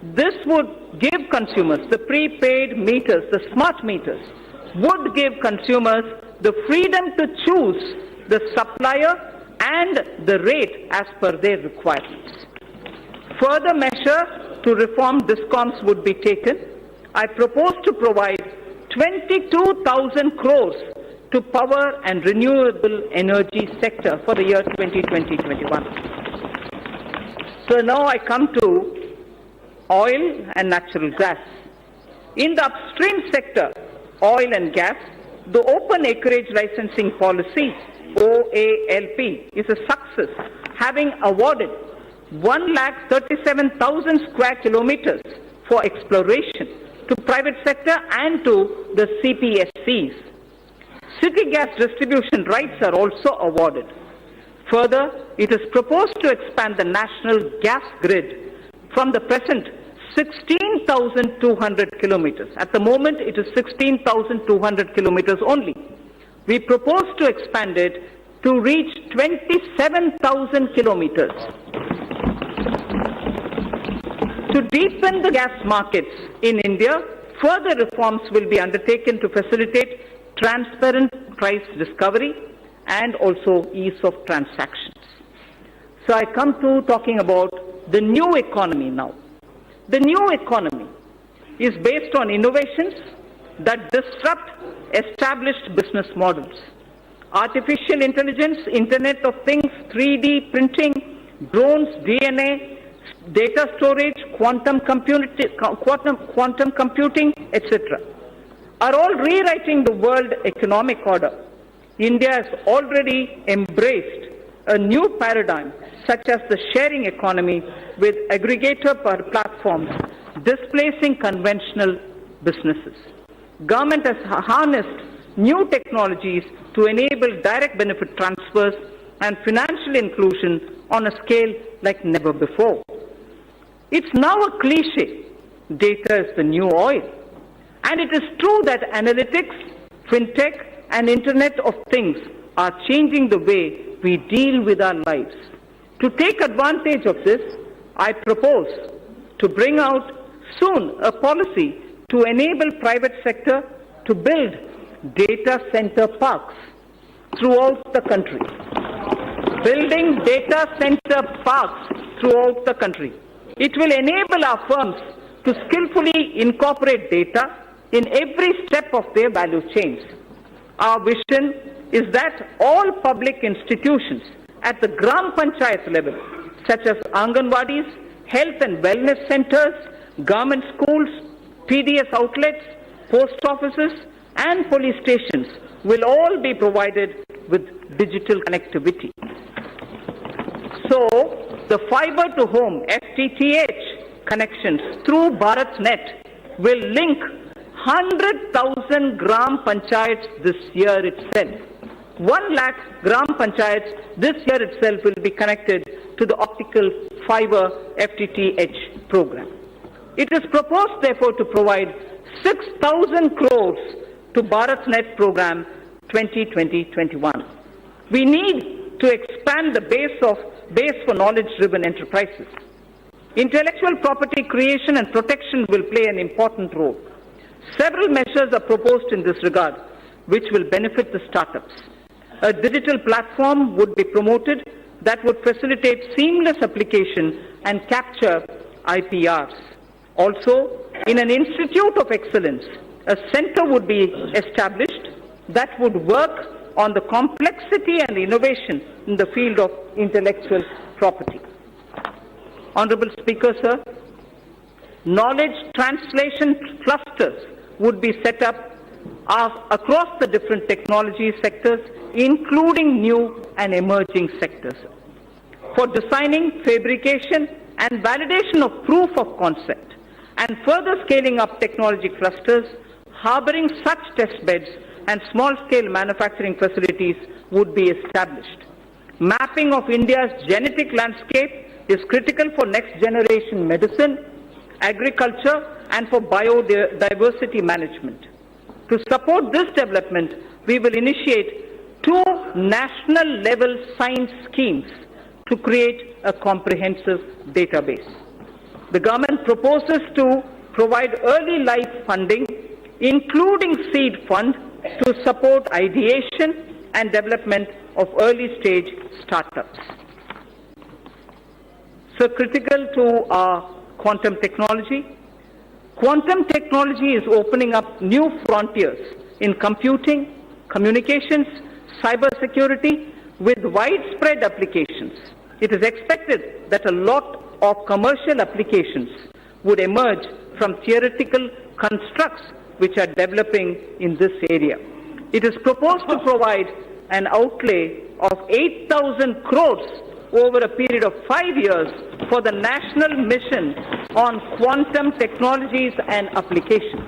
This would give consumers, the prepaid meters, the smart meters, would give consumers the freedom to choose the supplier and the rate as per their requirements. Further measure to reform DISCOMs would be taken. I propose to provide 22,000 crores to power and renewable energy sector for the year 2020-21. So now I come to oil and natural gas. In the upstream sector, oil and gas, the open acreage licensing policy, OALP, is a success, having awarded 137,000 square kilometers for exploration to private sector and to the CPSCs. City gas distribution rights are also awarded. Further, it is proposed to expand the national gas grid from the present 16,200 kilometers. At the moment, it is 16,200 kilometers only. We propose to expand it to reach 27,000 kilometers. To deepen the gas markets in India, further reforms will be undertaken to facilitate transparent price discovery and also ease of transactions. So I come to talking about the new economy now. The new economy is based on innovations that disrupt established business models. Artificial intelligence, Internet of Things, 3D printing, drones, DNA, data storage, quantum computing, etc. are all rewriting the world economic order. India has already embraced a new paradigm such as the sharing economy with aggregator platforms displacing conventional businesses. Government has harnessed new technologies to enable direct benefit transfers and financial inclusion on a scale like never before. It's now a cliche, data is the new oil. And it is true that analytics, fintech, and Internet of Things are changing the way we deal with our lives. To take advantage of this, I propose to bring out soon a policy to enable private sector to build data center parks throughout the country. Building data center parks throughout the country. It will enable our firms to skillfully incorporate data in every step of their value chains. Our vision is that all public institutions at the Gram Panchayat level, such as Anganwadis, health and wellness centers, government schools, PDS outlets, post offices, and police stations will all be provided with digital connectivity. So, the fiber to home FTTH connections through BharatNet will link 100,000 Gram Panchayats this year itself. 1 lakh Gram Panchayats this year itself will be connected to the optical fiber FTTH program. It is proposed, therefore, to provide 6,000 crores to BharatNet program 2020-21. We need to expand the base for knowledge-driven enterprises. Intellectual property creation and protection will play an important role. Several measures are proposed in this regard, which will benefit the startups. A digital platform would be promoted that would facilitate seamless application and capture IPRs. Also, in an institute of excellence, a center would be established that would work on the complexity and innovation in the field of intellectual property. Honorable Speaker, sir, knowledge translation clusters would be set up across the different technology sectors, including new and emerging sectors. For designing, fabrication, and validation of proof of concept, and further scaling up technology clusters, harboring such test beds and small-scale manufacturing facilities would be established. Mapping of India's genetic landscape is critical for next-generation medicine, agriculture, and for biodiversity management. To support this development, we will initiate 2 national-level science schemes to create a comprehensive database. The government proposes to provide early life funding, including seed fund, to support ideation and development of early-stage startups. So critical to our quantum technology. Quantum technology is opening up new frontiers in computing, communications, cybersecurity with widespread applications. It is expected that a lot of commercial applications would emerge from theoretical constructs which are developing in this area. It is proposed to provide an outlay of 8,000 crores over a period of 5 years for the national mission on quantum technologies and applications.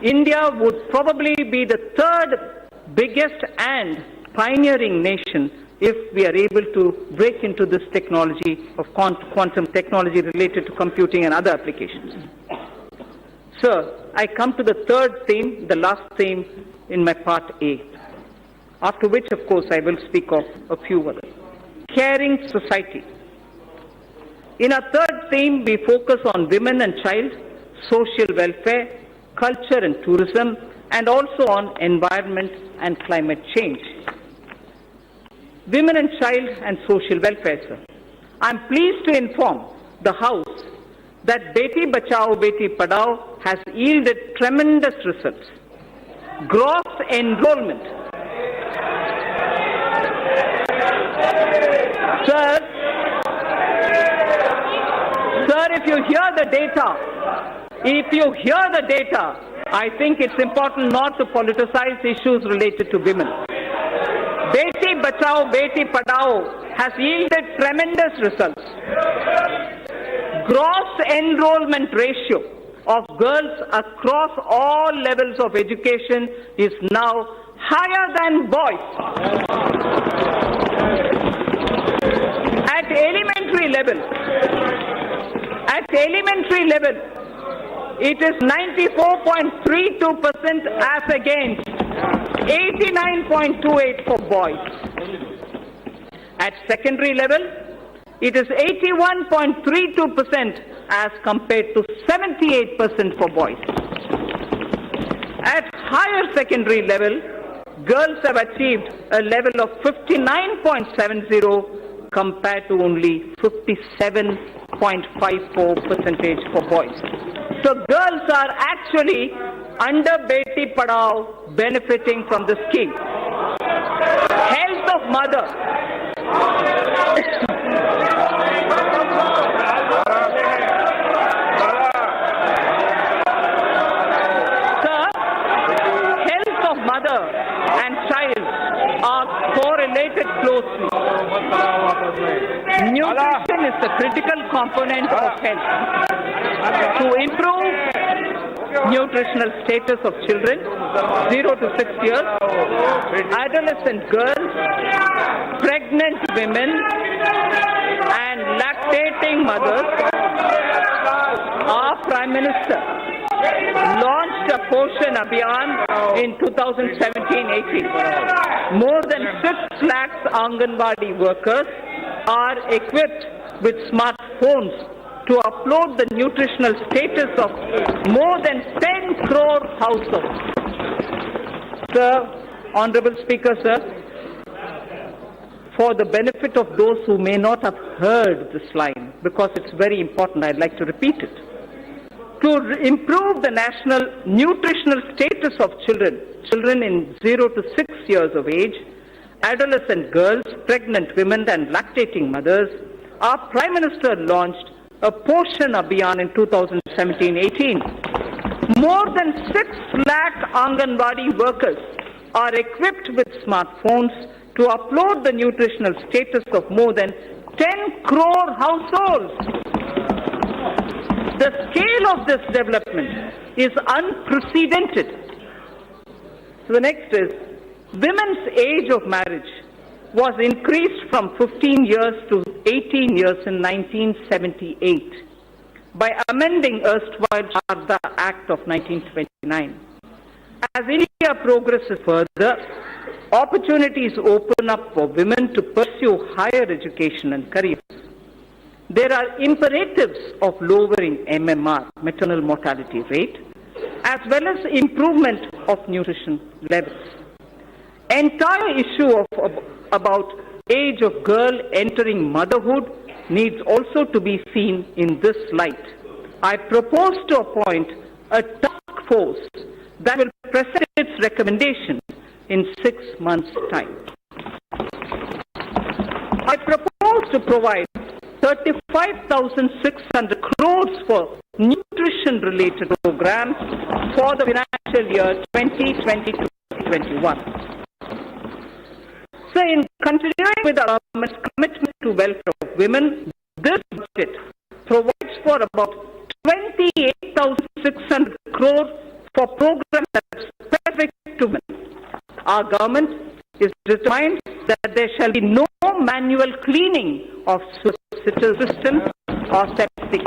India would probably be the 3rd biggest and pioneering nation if we are able to break into this technology of quantum technology related to computing and other applications. Sir, I come to the 3rd theme, the last theme in my part A, after which, of course, I will speak of a few others. Caring society. In our 3rd theme, we focus on women and child, social welfare, culture and tourism, and also on environment and climate change. Women and child and social welfare, sir. I am pleased to inform the House that Beti Bachao, Beti Padhao has yielded tremendous results. Gross enrollment. Sir, if you hear the data, I think it's important not to politicize issues related to women. Beti Bachao, Beti Padhao has yielded tremendous results. gross enrollment ratio of girls across all levels of education is now higher than boys. At elementary level, it is 94.32% as against 89.28% for boys. At secondary level, it is 81.32% as compared to 78% for boys. At higher secondary level, girls have achieved a level of 59.70 compared to only 57.54% for boys. So girls are actually under Beti Padhao benefiting from the scheme. Health of mother. Sir, health of mother and child are correlated closely. Nutrition is the critical component of health. To improve nutritional status of children 0 to 6 years, adolescent girls, pregnant women and lactating mothers, our Prime Minister launched a Poshan Abhiyan in 2017-18. More than 6 lakhs Anganwadi workers are equipped with smartphones to upload the nutritional status of more than 10 crore households. Sir, Honorable Speaker, sir, for the benefit of those who may not have heard this line, because it's very important, I'd like to repeat it. To improve the national nutritional status of children in 0 to 6 years of age, adolescent girls, pregnant women and lactating mothers, our Prime Minister launched a Poshan Abhiyan in 2017-18. More than 6 lakh Anganwadi workers are equipped with smartphones to upload the nutritional status of more than 10 crore households. The scale of this development is unprecedented. So the next is, women's age of marriage was increased from 15 years to 18 years in 1978 by amending erstwhile Sharda Act of 1929. As India progresses further, opportunities open up for women to pursue higher education and careers. There are imperatives of lowering MMR, maternal mortality rate, as well as improvement of nutrition levels. Entire issue about age of girl entering motherhood needs also to be seen in this light. I propose to appoint a task force that will present its recommendation in 6 months' time. I propose to provide 35,600 crores for nutrition-related programs for the financial year 2020-2021. So, in continuing with our government's commitment to welfare of women, this budget provides for about 28,600 crores for programs that are specific to women. Our government is determined that there shall be no manual cleaning of systems or septic.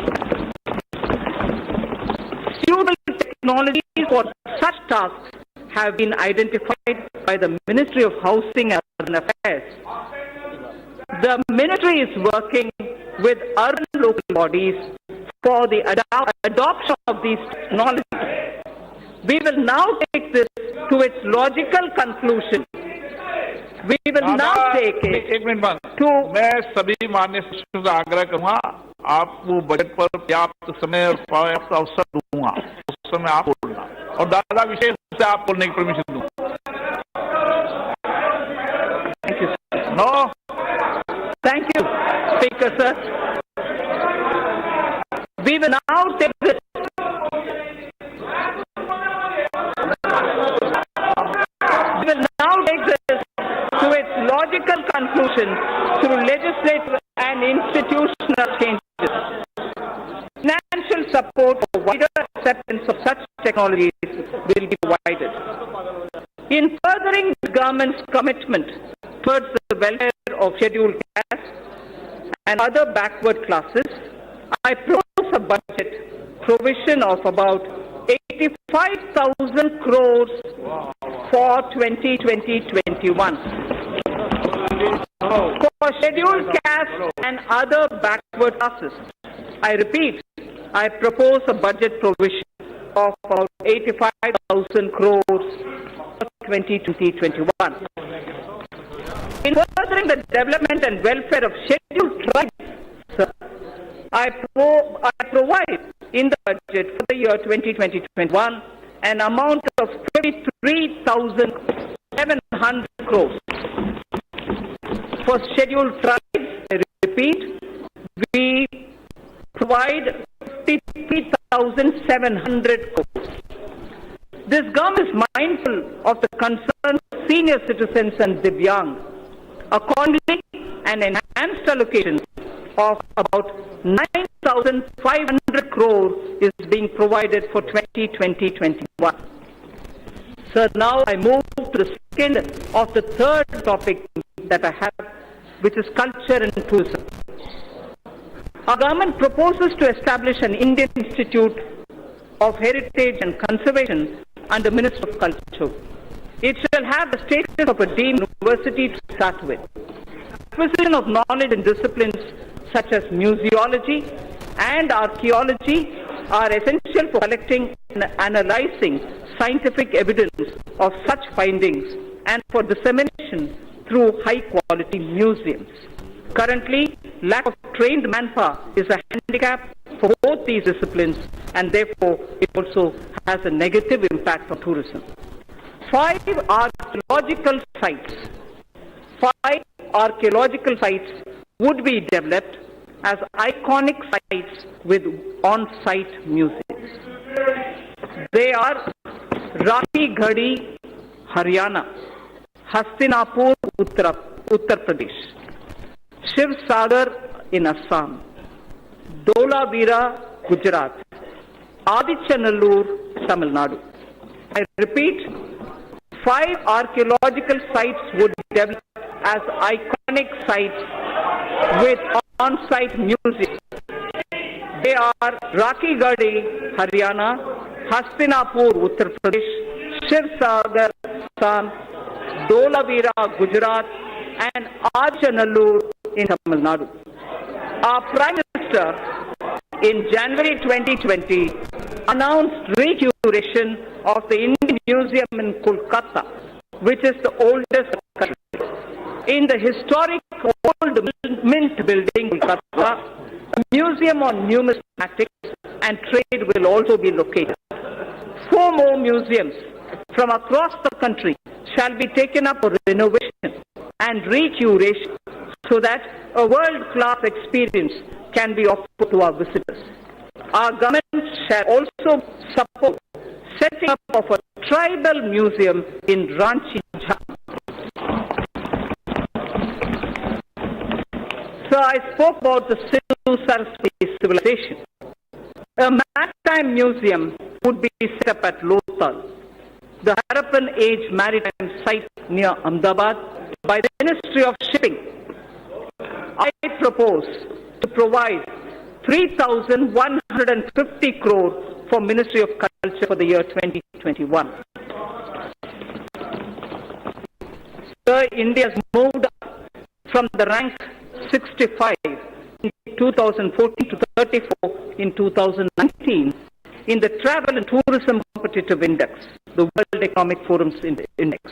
Suitable technologies for such tasks have been identified by the Ministry of Housing and Urban Affairs. The ministry is working with urban local bodies for the adoption of these technologies. We will now take this to its logical conclusion. We will now take it एक minute बाद to मैं सभी माननीय सदस्यों से आग्रह करूंगा आपको बजट पर पर्याप्त समय और पर्याप्त अवसर दूंगा उस समय आप बोलना और दादा विशेष रूप से आप बोलने की परमिशन दूंगा no thank you, Speaker, sir. We will now take this to its logical conclusion through legislative and institutional changes. use of such technologies will be provided. In furthering the government's commitment towards the welfare of scheduled castes and other backward classes, I propose a budget provision of about 85,000 crores for 2020-21 for scheduled castes and other backward classes. I repeat, I propose a budget provision of about 85,000 crores for 2020-21. In furthering the development and welfare of scheduled tribes, sir, I provide in the budget for the year 2020-21 an amount of 53,700 crores. For scheduled tribes, I repeat, we provide 53,700 crores. This government is mindful of the concerns of senior citizens and Divyang. Accordingly, an enhanced allocation of about 9,500 crores is being provided for 2020-21. So now I move to the second of the third topic that I have, which is culture and tourism. Our government proposes to establish an Indian Institute of Heritage and Conservation under Ministry of Culture. It shall have the status of a deemed university to start with. Acquisition of knowledge and disciplines such as museology and archaeology are essential for collecting and analyzing scientific evidence of such findings and for dissemination through high-quality museums. Currently, lack of trained manpower is a handicap for both these disciplines, and therefore it also has a negative impact on tourism. 5 archaeological sites would be developed as iconic sites with on-site museums. They are Rakhi Ghadi, Haryana; Hastinapur, Uttar Pradesh; Shiv Sagar in Assam; Dholavira, Gujarat; Adichanallur, Tamil Nadu. I repeat, 5 archaeological sites would be developed as iconic sites with on-site museums. They are Rakhi Ghadi, Haryana; Hastinapur, Uttar Pradesh; Shiv Sagar, Assam; Dholavira, Gujarat; and Adichanallur in Tamil Nadu. Our Prime Minister in January 2020 announced recuration of the Indian Museum in Kolkata, which is the oldest country. In the historic old Mint building, Kolkata, a museum on numismatics and trade will also be located. 4 more museums from across the country shall be taken up for renovation and recuration so that a world-class experience can be offered to our visitors. Our government shall also support setting up of a tribal museum in Ranchi, Jharkhand. So I spoke about the Sindhu-Saraswati civilization. A maritime museum would be set up at Lothal, the Harappan Age maritime site near Ahmedabad, by the Ministry of Shipping. I propose to provide 3,150 crores for Ministry of Culture for the year 2021. So India has moved up from the rank 65 in 2014 to 34 in 2019 in the Travel and Tourism Competitive Index, the World Economic Forum's index.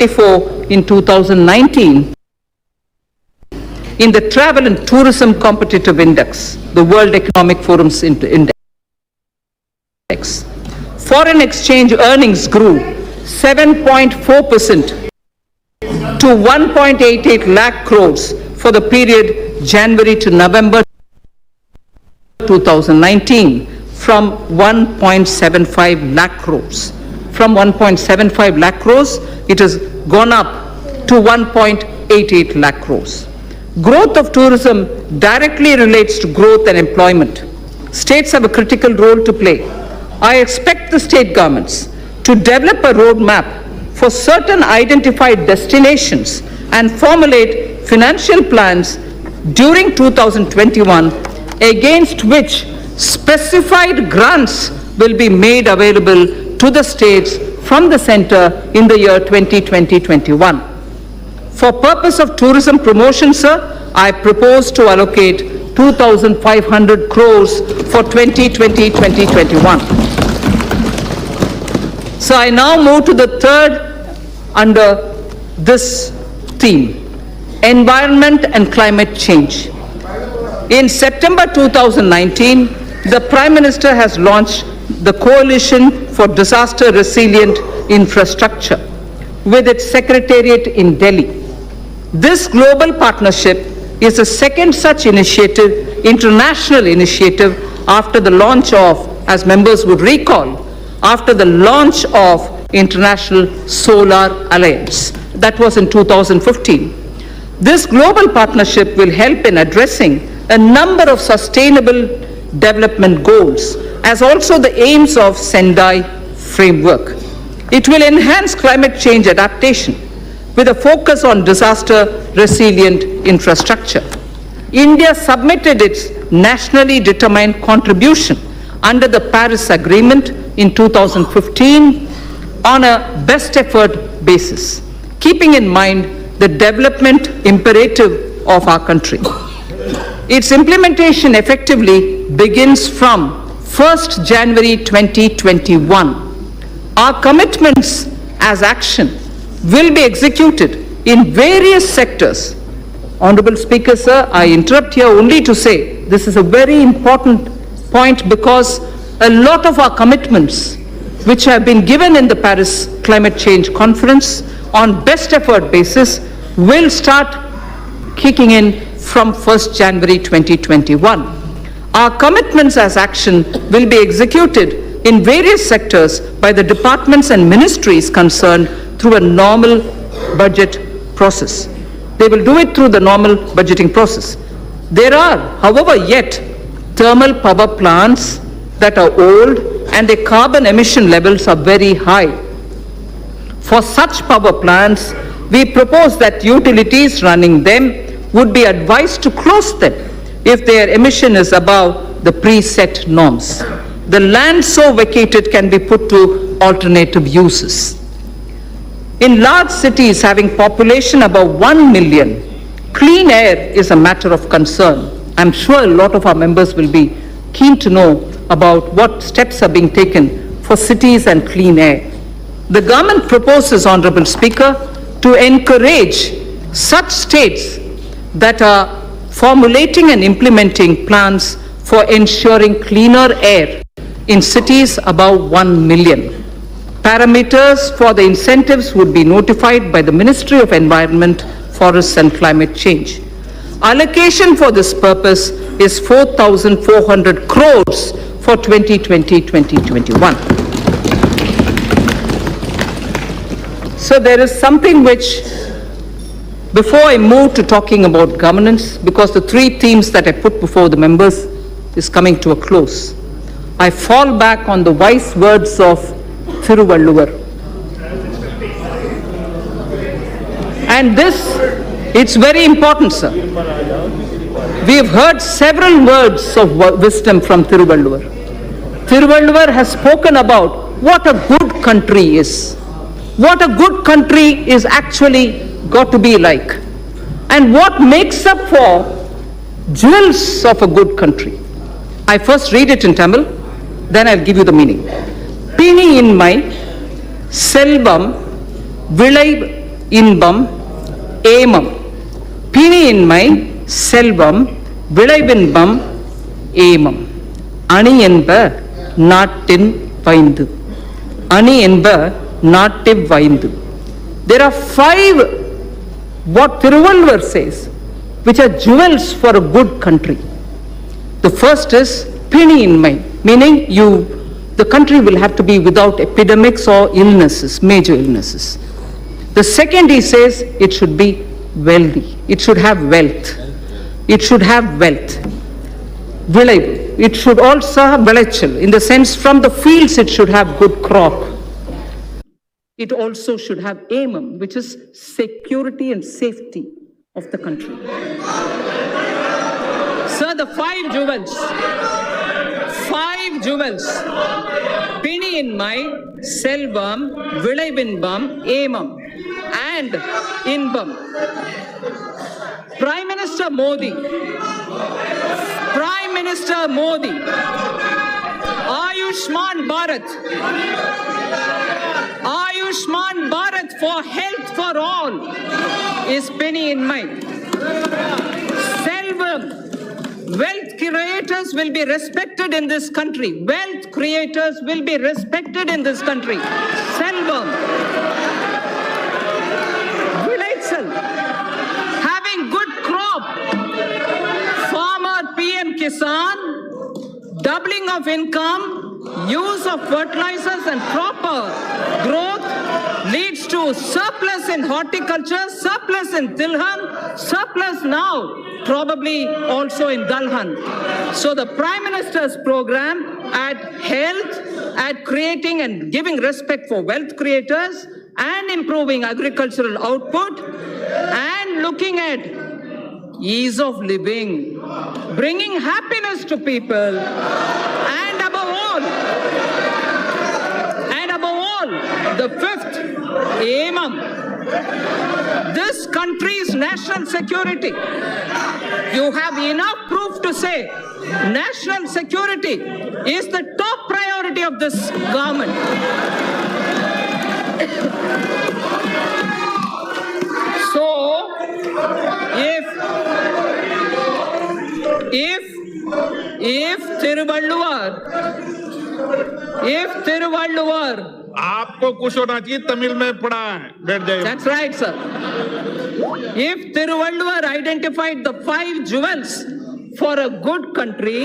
34 in 2019 in the Travel and Tourism Competitive Index, the World Economic Forum's index. Foreign exchange earnings grew 7.4% to 1.88 lakh crores for the period January to November 2019 from 1.75 lakh crores. From 1.75 lakh crores, it has gone up to 1.88 lakh crores. Growth of tourism directly relates to growth and employment. States have a critical role to play. I expect the state governments to develop a roadmap for certain identified destinations and formulate financial plans during 2021 against which specified grants will be made available to the states from the center in the year 2020-21. For purpose of tourism promotion, sir, I propose to allocate 2,500 crores for 2020-2021. So I now move to the third under this theme, environment and climate change. In September 2019, the Prime Minister has launched the Coalition for Disaster Resilient Infrastructure with its secretariat in Delhi. This global partnership is the second such initiative, international initiative, after the launch of, as members would recall, after the launch of International Solar Alliance. That was in 2015. This global partnership will help in addressing a number of sustainable development goals, as also the aims of Sendai framework. It will enhance climate change adaptation with a focus on disaster resilient infrastructure. India submitted its nationally determined contribution under the Paris Agreement in 2015 on a best effort basis, keeping in mind the development imperative of our country. Its implementation effectively begins from 1st January 2021. Our commitments as action will be executed in various sectors. Honorable Speaker, sir, I interrupt here only to say this is a very important point because a lot of our commitments which have been given in the Paris Climate Change Conference on best effort basis will start kicking in from 1st January 2021. Our commitments as action will be executed in various sectors by the departments and ministries concerned through a normal budget process. They will do it through the normal budgeting process. There are, however, yet thermal power plants that are old and their carbon emission levels are very high. For such power plants, we propose that utilities running them would be advised to close them if their emission is above the preset norms. The land so vacated can be put to alternative uses. In large cities having population above 1 million, clean air is a matter of concern. I'm sure a lot of our members will be keen to know about what steps are being taken for cities and clean air. The government proposes, Honorable Speaker, to encourage such states that are formulating and implementing plans for ensuring cleaner air in cities above 1 million. Parameters for the incentives would be notified by the Ministry of Environment, Forests and Climate Change. Allocation for this purpose is 4,400 crores for 2020-2021. So there is something which, before I move to talking about governance, because the three themes that I put before the members is coming to a close, I fall back on the wise words of Thiruvalluvar. And this, it's very important, sir. We have heard several words of wisdom from Thiruvalluvar. Thiruvalluvar has spoken about what a good country is. What a good country is actually got to be like. And what makes up for jewels of a good country. I first read it in Tamil, then I'll give you the meaning. Pini inmai, selvam, vilai inbam, ஏமம். பிணியின்மை செல்வம், விளைவின்பம் ஏமம். அணி என்ப நாட்டின் வைந்து. அணி என்ப நாட்டின் வைந்து. There are 5, what Thiruvalluvar says, which are jewels for a good country. The first is பிணியின்மை, meaning the country will have to be without epidemics or illnesses, major illnesses. The second, he says, it should be wealthy. It should have wealth. It should have wealth. Viளைvu. It should also have விளைச்சல். In the sense, from the fields it should have good crop. It also should have ஏமம், which is security and safety of the country. Sir, the 5 jewels. 5 jewels. பிணியின்மை, Selvam, விளைவின்பம், ஏமம், and inbam. Prime Minister Modi, Ayushman Bharat for health for all is பிணியின்மை. Selvam, wealth creators will be respected in this country. Wealth creators will be respected in this country. Selvam. Viளைச்சல், having good crop. Farmer PM Kisan, doubling of income, use of fertilizers and proper growth leads to surplus in horticulture, surplus in Tilhan, surplus now probably also in Dalhan. So the Prime Minister's program at health, at creating and giving respect for wealth creators and improving agricultural output and looking at ease of living, bringing happiness to people, and above all, the 5th, aimam, this country's national security. You have enough proof to say national security is the top priority of this government. So, if Thiruvalluvar, आपको कुछ होना चाहिए, तमिल में पढ़ा है, बैठ जाइए. That's right, sir. If Thiruvalluvar identified the 5 jewels for a good country,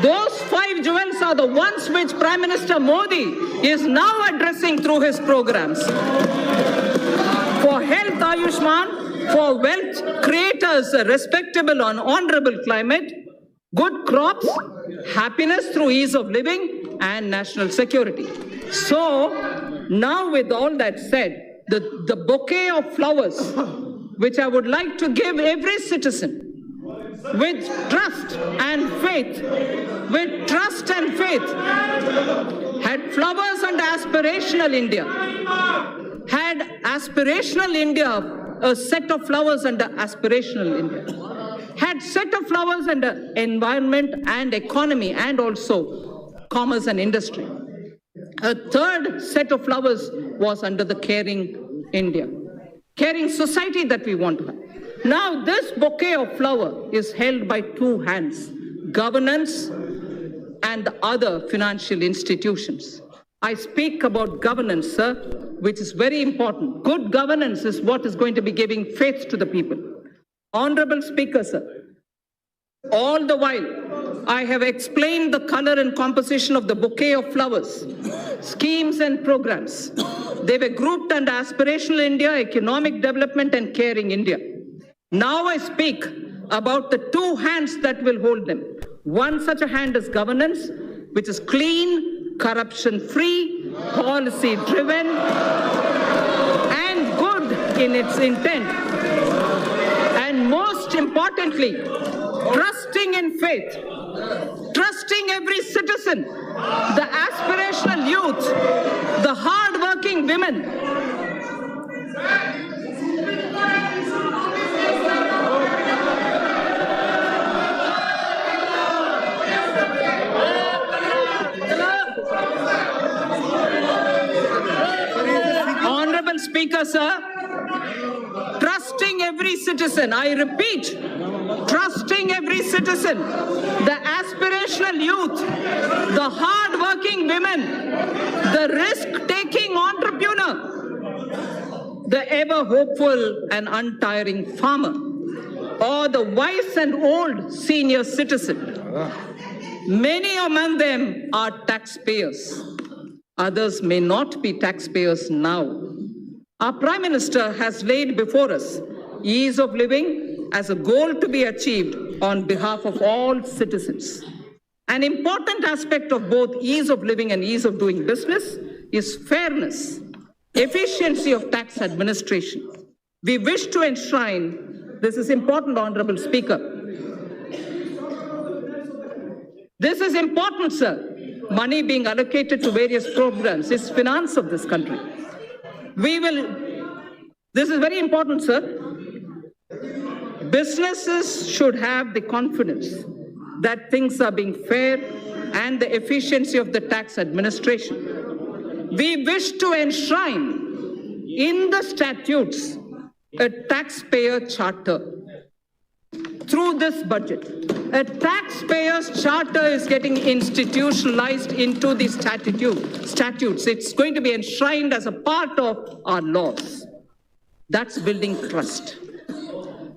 those 5 jewels are the ones which Prime Minister Modi is now addressing through his programs. For health, Ayushman, for wealth creators, a respectable and honorable climate, good crops, happiness through ease of living, and national security. So, now with all that said, the bouquet of flowers, which I would like to give every citizen, with trust and faith, had flowers under aspirational India, a set of flowers under aspirational India, had set of flowers under environment and economy and also commerce and industry. A third set of flowers was under the caring India, caring society that we want to have. Now this bouquet of flower is held by 2 hands, governance and the other financial institutions. I speak about governance, sir, which is very important. Good governance is what is going to be giving faith to the people. Honorable Speaker, sir, all the while I have explained the color and composition of the bouquet of flowers, schemes and programs. They were grouped under aspirational India, economic development and caring India. Now I speak about the 2 hands that will hold them. One such a hand is governance, which is clean, corruption-free, policy-driven, and good in its intent. And most importantly, trusting in faith, trusting every citizen, the aspirational youth, the hard-working women. Honorable Speaker, sir, every citizen, I repeat, trusting every citizen, the aspirational youth, the hard-working women, the risk-taking entrepreneur, the ever-hopeful and untiring farmer, or the wise and old senior citizen. Many among them are taxpayers. Others may not be taxpayers now. Our Prime Minister has laid before us ease of living as a goal to be achieved on behalf of all citizens. An important aspect of both ease of living and ease of doing business is fairness, efficiency of tax administration. We wish to enshrine, this is important, Honorable Speaker. This is important, sir. Money being allocated to various programs is finance of this country. This is very important, sir. Businesses should have the confidence that things are being fair and the efficiency of the tax administration. We wish to enshrine in the statutes a taxpayer charter. Through this budget, a taxpayer's charter is getting institutionalized into the statutes. It's going to be enshrined as a part of our laws. That's building trust.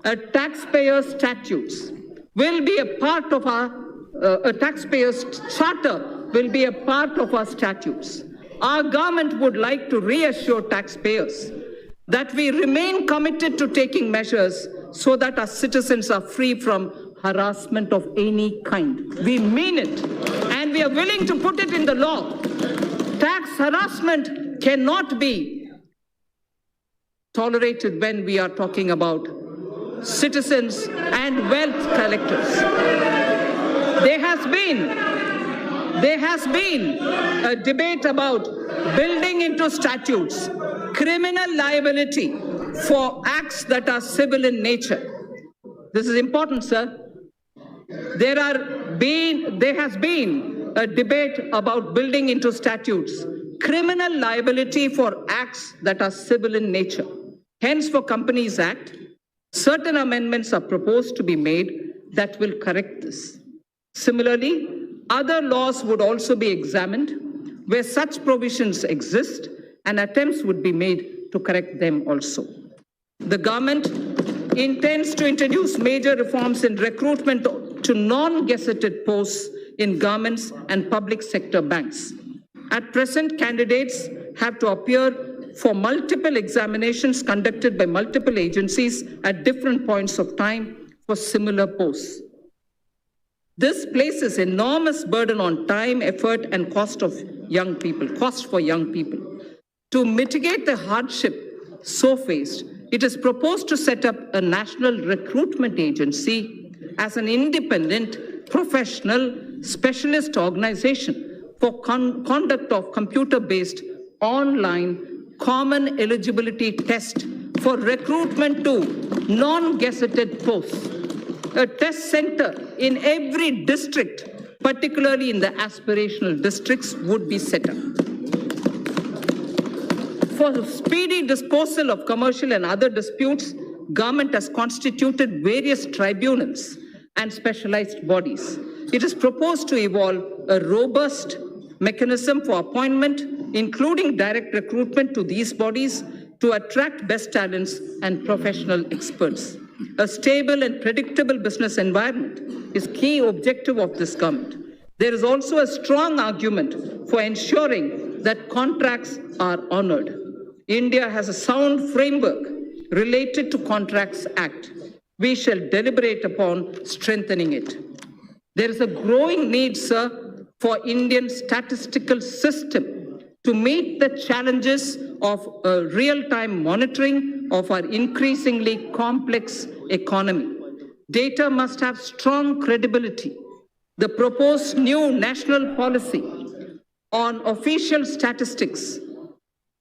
A taxpayer's statutes will be a part of a taxpayer's charter will be a part of our statutes. Our government would like to reassure taxpayers that we remain committed to taking measures so that our citizens are free from harassment of any kind. We mean it, and we are willing to put it in the law. Tax harassment cannot be tolerated when we are talking about citizens and wealth collectors. There has been a debate about building into statutes criminal liability for acts that are civil in nature. This is important, sir. There has been a debate about building into statutes criminal liability for acts that are civil in nature. Hence, for Companies Act, certain amendments are proposed to be made that will correct this. Similarly, other laws would also be examined where such provisions exist, and attempts would be made to correct them also. The government intends to introduce major reforms in recruitment to non-gazetted posts in governments and public sector banks. At present, candidates have to appear for multiple examinations conducted by multiple agencies at different points of time for similar posts. This places enormous burden on time, effort, and cost for young people. To mitigate the hardship so faced, it is proposed to set up a national recruitment agency as an independent, professional, specialist organization for conduct of computer-based online common eligibility test for recruitment to non-gazetted posts. A test center in every district, particularly in the aspirational districts, would be set up. For speedy disposal of commercial and other disputes, government has constituted various tribunals and specialized bodies. It is proposed to evolve a robust mechanism for appointment, including direct recruitment to these bodies to attract best talents and professional experts. A stable and predictable business environment is key objective of this government. There is also a strong argument for ensuring that contracts are honored. India has a sound framework related to Contracts Act. We shall deliberate upon strengthening it. There is a growing need, sir, for Indian statistical system to meet the challenges of real-time monitoring of our increasingly complex economy. Data must have strong credibility. The proposed new national policy on official statistics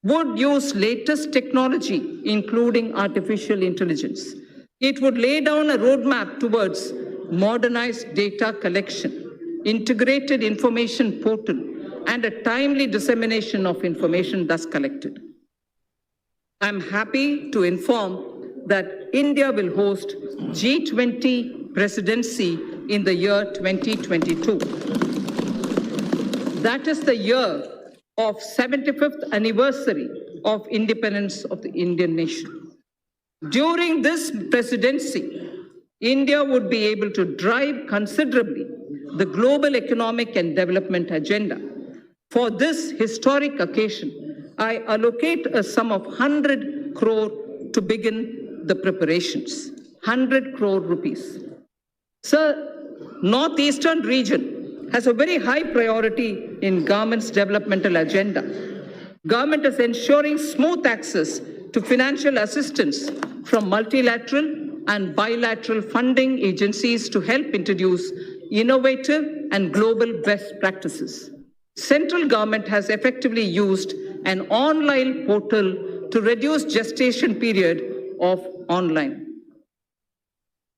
would use latest technology, including artificial intelligence. It would lay down a roadmap towards modernized data collection, integrated information portal, and a timely dissemination of information thus collected. I'm happy to inform that India will host G20 presidency in the year 2022. That is the year of 75th anniversary of independence of the Indian nation. During this presidency, India would be able to drive considerably the global economic and development agenda. For this historic occasion, I allocate a sum of 100 crore to begin the preparations. 100 crore rupees. Sir, Northeastern region has a very high priority in government's developmental agenda. Government is ensuring smooth access to financial assistance from multilateral and bilateral funding agencies to help introduce innovative and global best practices. Central government has effectively used an online portal to reduce gestation period of online.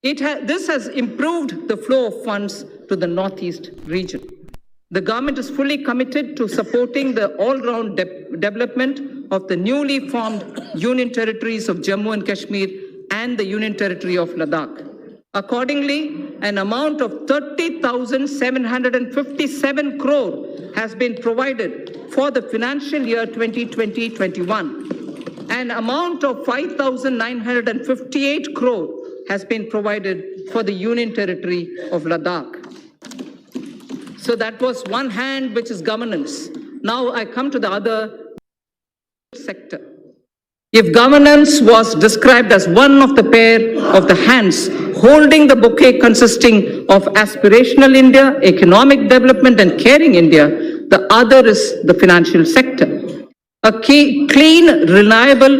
This has improved the flow of funds to the Northeast region. The government is fully committed to supporting the all-round development of the newly formed Union Territories of Jammu and Kashmir and the Union Territory of Ladakh. Accordingly, an amount of 30,757 crore has been provided for the financial year 2020-21. An amount of 5,958 crore has been provided for the Union Territory of Ladakh. So that was one hand, which is governance. Now I come to the other sector. If governance was described as one of the pair of the hands holding the bouquet consisting of aspirational India, economic development and caring India, the other is the financial sector. A clean, reliable,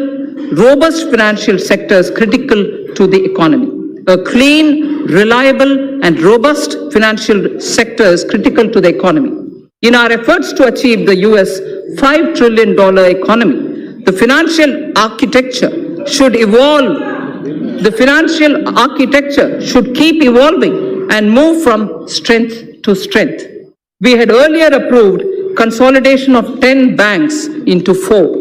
robust financial sector is critical to the economy. A clean, reliable and robust financial sector is critical to the economy. In our efforts to achieve the US $5 trillion economy, the financial architecture should evolve. The financial architecture should keep evolving and move from strength to strength. We had earlier approved consolidation of 10 banks into 4.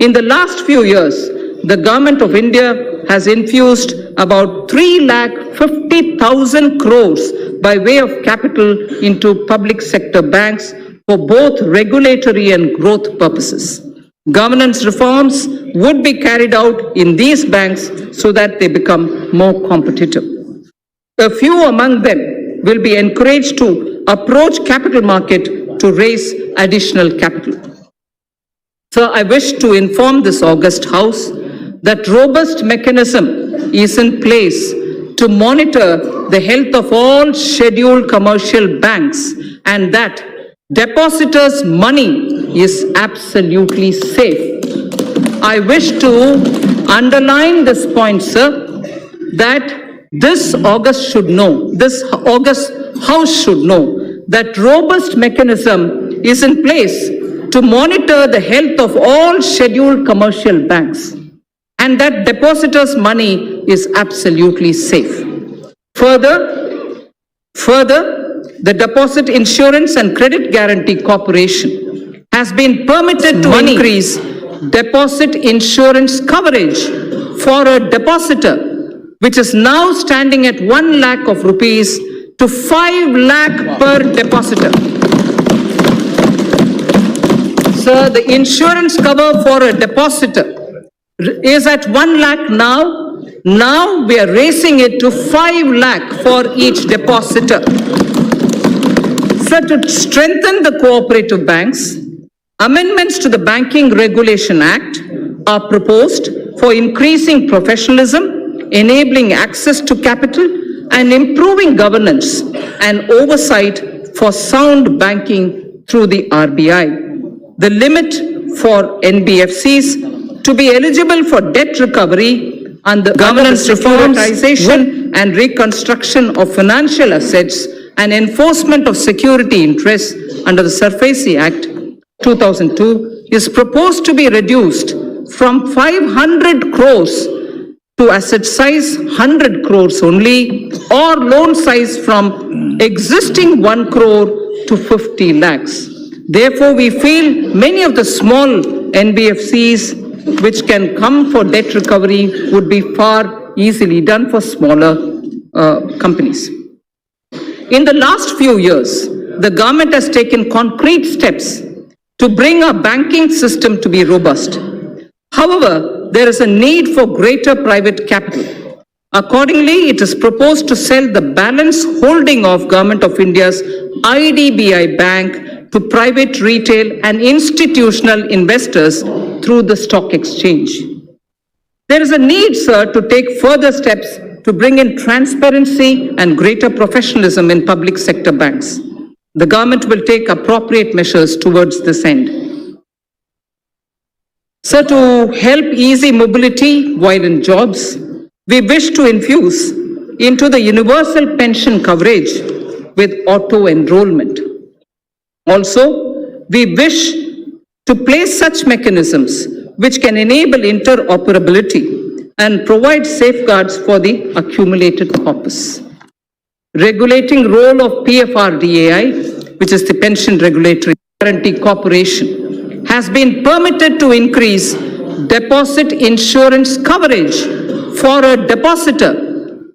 In the last few years, the Government of India has infused about 3,50,000 crores by way of capital into public sector banks for both regulatory and growth purposes. Governance reforms would be carried out in these banks so that they become more competitive. A few among them will be encouraged to approach capital market to raise additional capital. So I wish to inform this august House that robust mechanism is in place to monitor the health of all scheduled commercial banks and that depositors' money is absolutely safe. I wish to underline this point, sir, that this August House should know that robust mechanism is in place to monitor the health of all scheduled commercial banks and that depositors' money is absolutely safe. Further, the Deposit Insurance and Credit Guarantee Corporation has been permitted to increase deposit insurance coverage for a depositor, which is now standing at 1 lakh of rupees to 5 lakh per depositor. Sir, the insurance cover for a depositor is at 1 lakh now. Now we are raising it to 5 lakh for each depositor. Sir, to strengthen the cooperative banks, amendments to the Banking Regulation Act are proposed for increasing professionalism, enabling access to capital, and improving governance and oversight for sound banking through the RBI. The limit for NBFCs to be eligible for debt recovery under governance reformatization and reconstruction of financial assets and enforcement of security interests under the SARFAESI Act 2002 is proposed to be reduced from 500 crores to asset size 100 crores only, or loan size from existing 1 crore to 50 lakhs. Therefore, we feel many of the small NBFCs which can come for debt recovery would be far easily done for smaller companies. In the last few years, the government has taken concrete steps to bring our banking system to be robust. However, there is a need for greater private capital. Accordingly, it is proposed to sell the balance holding of Government of India's IDBI Bank to private, retail and institutional investors through the stock exchange. There is a need, sir, to take further steps to bring in transparency and greater professionalism in public sector banks. The government will take appropriate measures towards this end. Sir, to help easy mobility while in jobs, we wish to infuse into the universal pension coverage with auto-enrollment. Also, we wish to place such mechanisms which can enable interoperability and provide safeguards for the accumulated corpus. Regulating role of PFRDAI, which is the Pension Regulatory Guarantee Corporation, has been permitted to increase deposit insurance coverage for a depositor,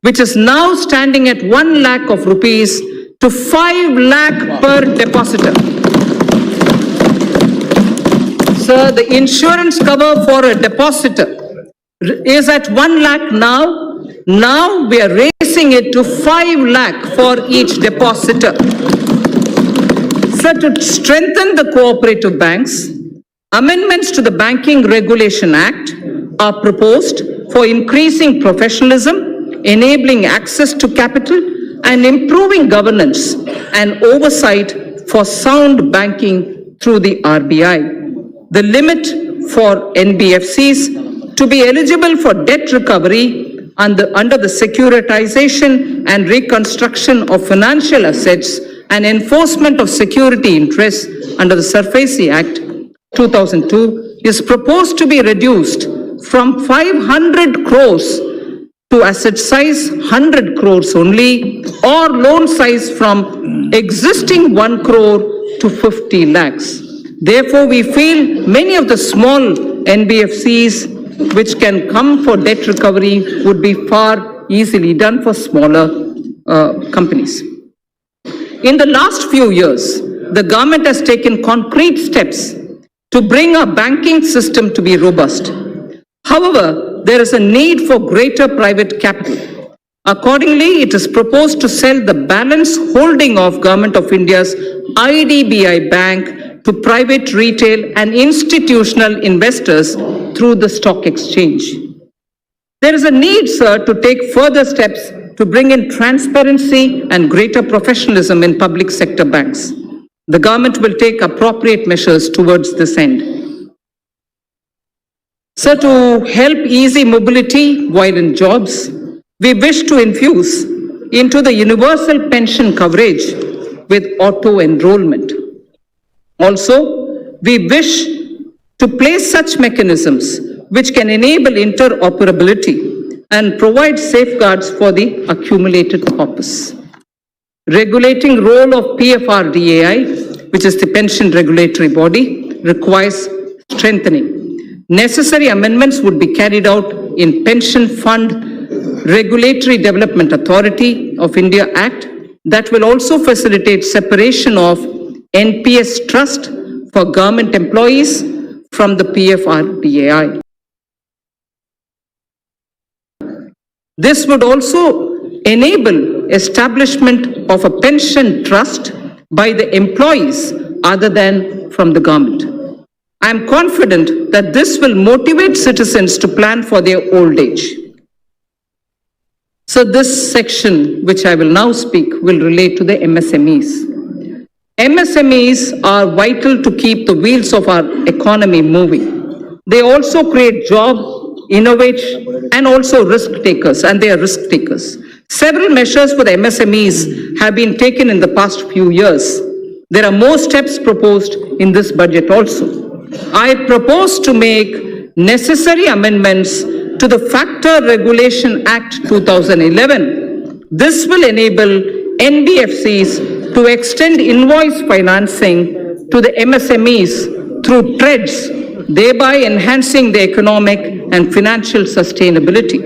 which is now standing at 1 lakh of rupees to 5 lakh per depositor. Sir, the insurance cover for a depositor is at 1 lakh now. Now we are raising it to 5 lakh for each depositor. Sir, to strengthen the cooperative banks, amendments to the Banking Regulation Act are proposed for increasing professionalism, enabling access to capital, and improving governance and oversight for sound banking through the RBI. The limit for NBFCs to be eligible for debt recovery under the Securitization and Reconstruction of Financial Assets and Enforcement of Security Interests under the SARFAESI Act 2002 is proposed to be reduced from 500 crores to asset size 100 crores only, or loan size from existing 1 crore to 50 lakhs. Therefore, we feel many of the small NBFCs which can come for debt recovery would be far easily done for smaller companies. In the last few years, the government has taken concrete steps to bring our banking system to be robust. However, there is a need for greater private capital. Accordingly, it is proposed to sell the balance holding of Government of India's IDBI Bank to private, retail and institutional investors through the stock exchange. There is a need, sir, to take further steps to bring in transparency and greater professionalism in public sector banks. The government will take appropriate measures towards this end. Sir, to help easy mobility while in jobs, we wish to infuse into the universal pension coverage with auto-enrollment. Also, we wish to place such mechanisms which can enable interoperability and provide safeguards for the accumulated corpus. Regulating role of PFRDAI, which is the pension regulatory body, requires strengthening. Necessary amendments would be carried out in Pension Fund Regulatory Development Authority of India Act that will also facilitate separation of NPS trust for government employees from the PFRDAI. This would also enable establishment of a pension trust by the employees other than from the government. I am confident that this will motivate citizens to plan for their old age. So this section, which I will now speak, will relate to the MSMEs. MSMEs are vital to keep the wheels of our economy moving. They also create jobs, innovate, and also risk takers, and they are risk takers. Several measures for the MSMEs have been taken in the past few years. There are more steps proposed in this budget also. I propose to make necessary amendments to the Factor Regulation Act 2011. This will enable NBFCs to extend invoice financing to the MSMEs through TREDS, thereby enhancing the economic and financial sustainability.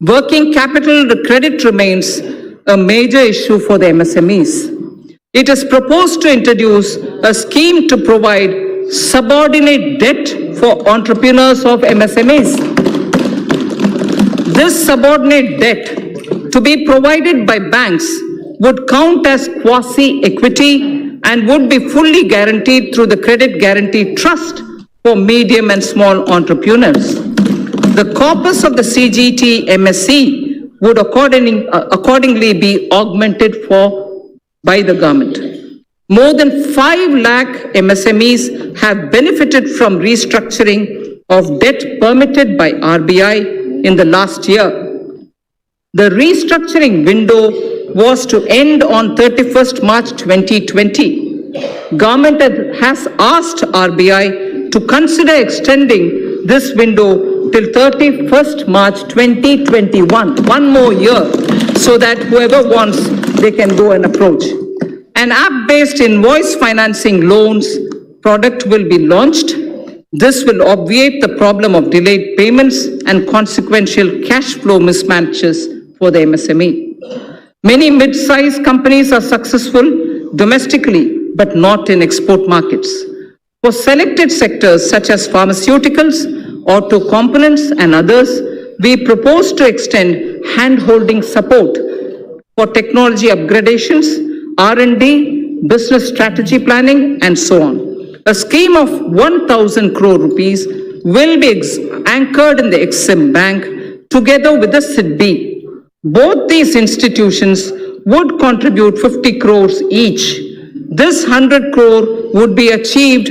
Working capital credit remains a major issue for the MSMEs. It is proposed to introduce a scheme to provide subordinate debt for entrepreneurs of MSMEs. This subordinate debt to be provided by banks would count as quasi-equity and would be fully guaranteed through the Credit Guarantee Trust for medium and small entrepreneurs. The corpus of the CGT MSE would accordingly be augmented by the government. More than 5 lakh MSMEs have benefited from restructuring of debt permitted by RBI in the last year. The restructuring window was to end on 31st March 2020. Government has asked RBI to consider extending this window till 31st March 2021, one more year, so that whoever wants, they can go and approach. An app-based invoice financing loans product will be launched. This will obviate the problem of delayed payments and consequential cash flow mismatches for the MSME. Many mid-sized companies are successful domestically, but not in export markets. For selected sectors such as pharmaceuticals, auto components and others, we propose to extend hand-holding support for technology upgradations, R&D, business strategy planning, and so on. A scheme of 1,000 crore rupees will be anchored in the Exim Bank together with the SIDBI. Both these institutions would contribute 50 crores each. This 100 crore would be achieved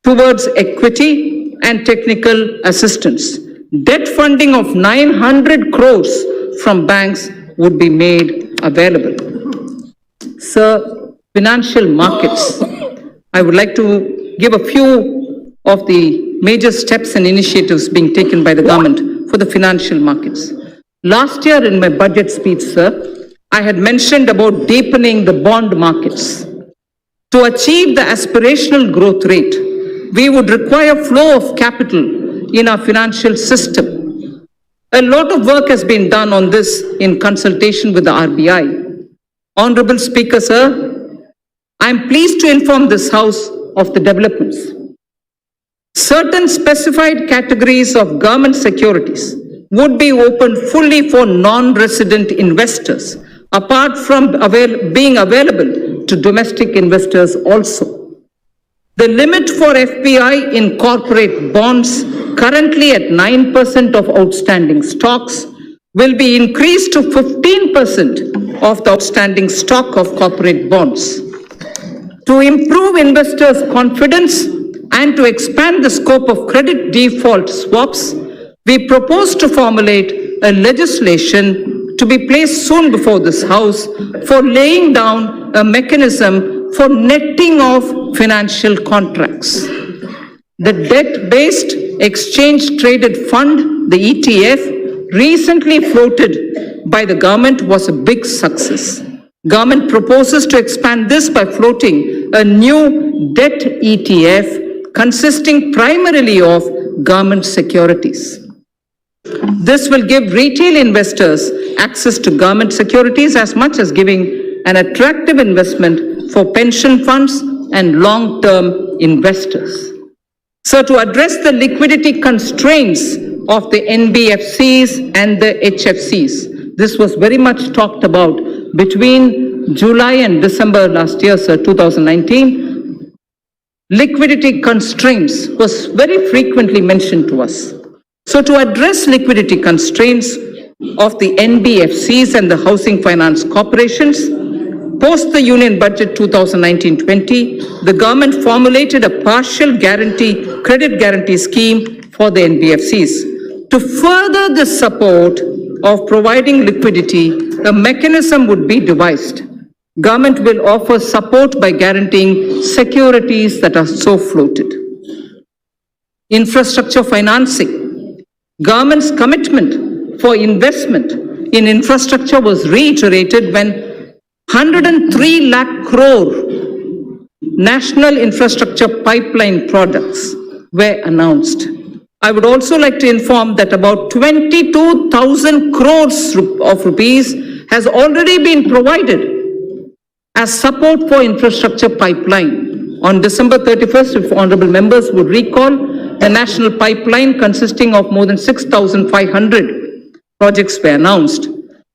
towards equity and technical assistance. Debt funding of 900 crores from banks would be made available. Sir, financial markets. I would like to give a few of the major steps and initiatives being taken by the government for the financial markets. Last year in my budget speech, sir, I had mentioned about deepening the bond markets. To achieve the aspirational growth rate, we would require flow of capital in our financial system. A lot of work has been done on this in consultation with the RBI. Honorable Speaker, sir, I am pleased to inform this House of the developments. Certain specified categories of government securities would be opened fully for non-resident investors, apart from being available to domestic investors also. The limit for FPI in corporate bonds, currently at 9% of outstanding stocks, will be increased to 15% of the outstanding stock of corporate bonds. To improve investors' confidence and to expand the scope of credit default swaps, we propose to formulate a legislation to be placed soon before this House for laying down a mechanism for netting of financial contracts. The debt-based exchange-traded fund, the ETF, recently floated by the government was a big success. Government proposes to expand this by floating a new debt ETF consisting primarily of government securities. This will give retail investors access to government securities as much as giving an attractive investment for pension funds and long-term investors. So to address the liquidity constraints of the NBFCs and the HFCs, this was very much talked about between July and December last year, sir, 2019. Liquidity constraints was very frequently mentioned to us. So to address liquidity constraints of the NBFCs and the housing finance corporations, post the Union Budget 2019-20, the government formulated a partial credit guarantee scheme for the NBFCs. To further the support of providing liquidity, a mechanism would be devised. Government will offer support by guaranteeing securities that are so floated. Infrastructure financing. Government's commitment for investment in infrastructure was reiterated when 103 lakh crore national infrastructure pipeline projects were announced. I would also like to inform that about 22,000 crores of rupees has already been provided as support for infrastructure pipeline. On December 31st, if honorable members would recall, the national pipeline consisting of more than 6,500 projects were announced.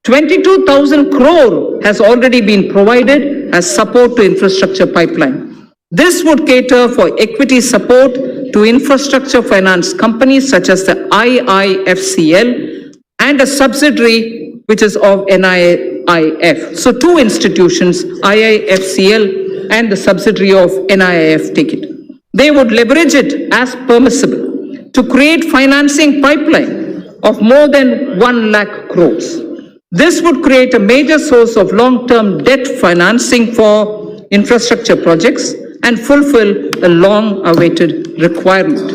22,000 crore has already been provided as support to infrastructure pipeline. This would cater for equity support to infrastructure finance companies such as the IIFCL and a subsidiary which is of NIIF. So two institutions, IIFCL and the subsidiary of NIIF, take it. They would leverage it as permissible to create financing pipeline of more than 1 lakh crores. This would create a major source of long-term debt financing for infrastructure projects and fulfill a long-awaited requirement.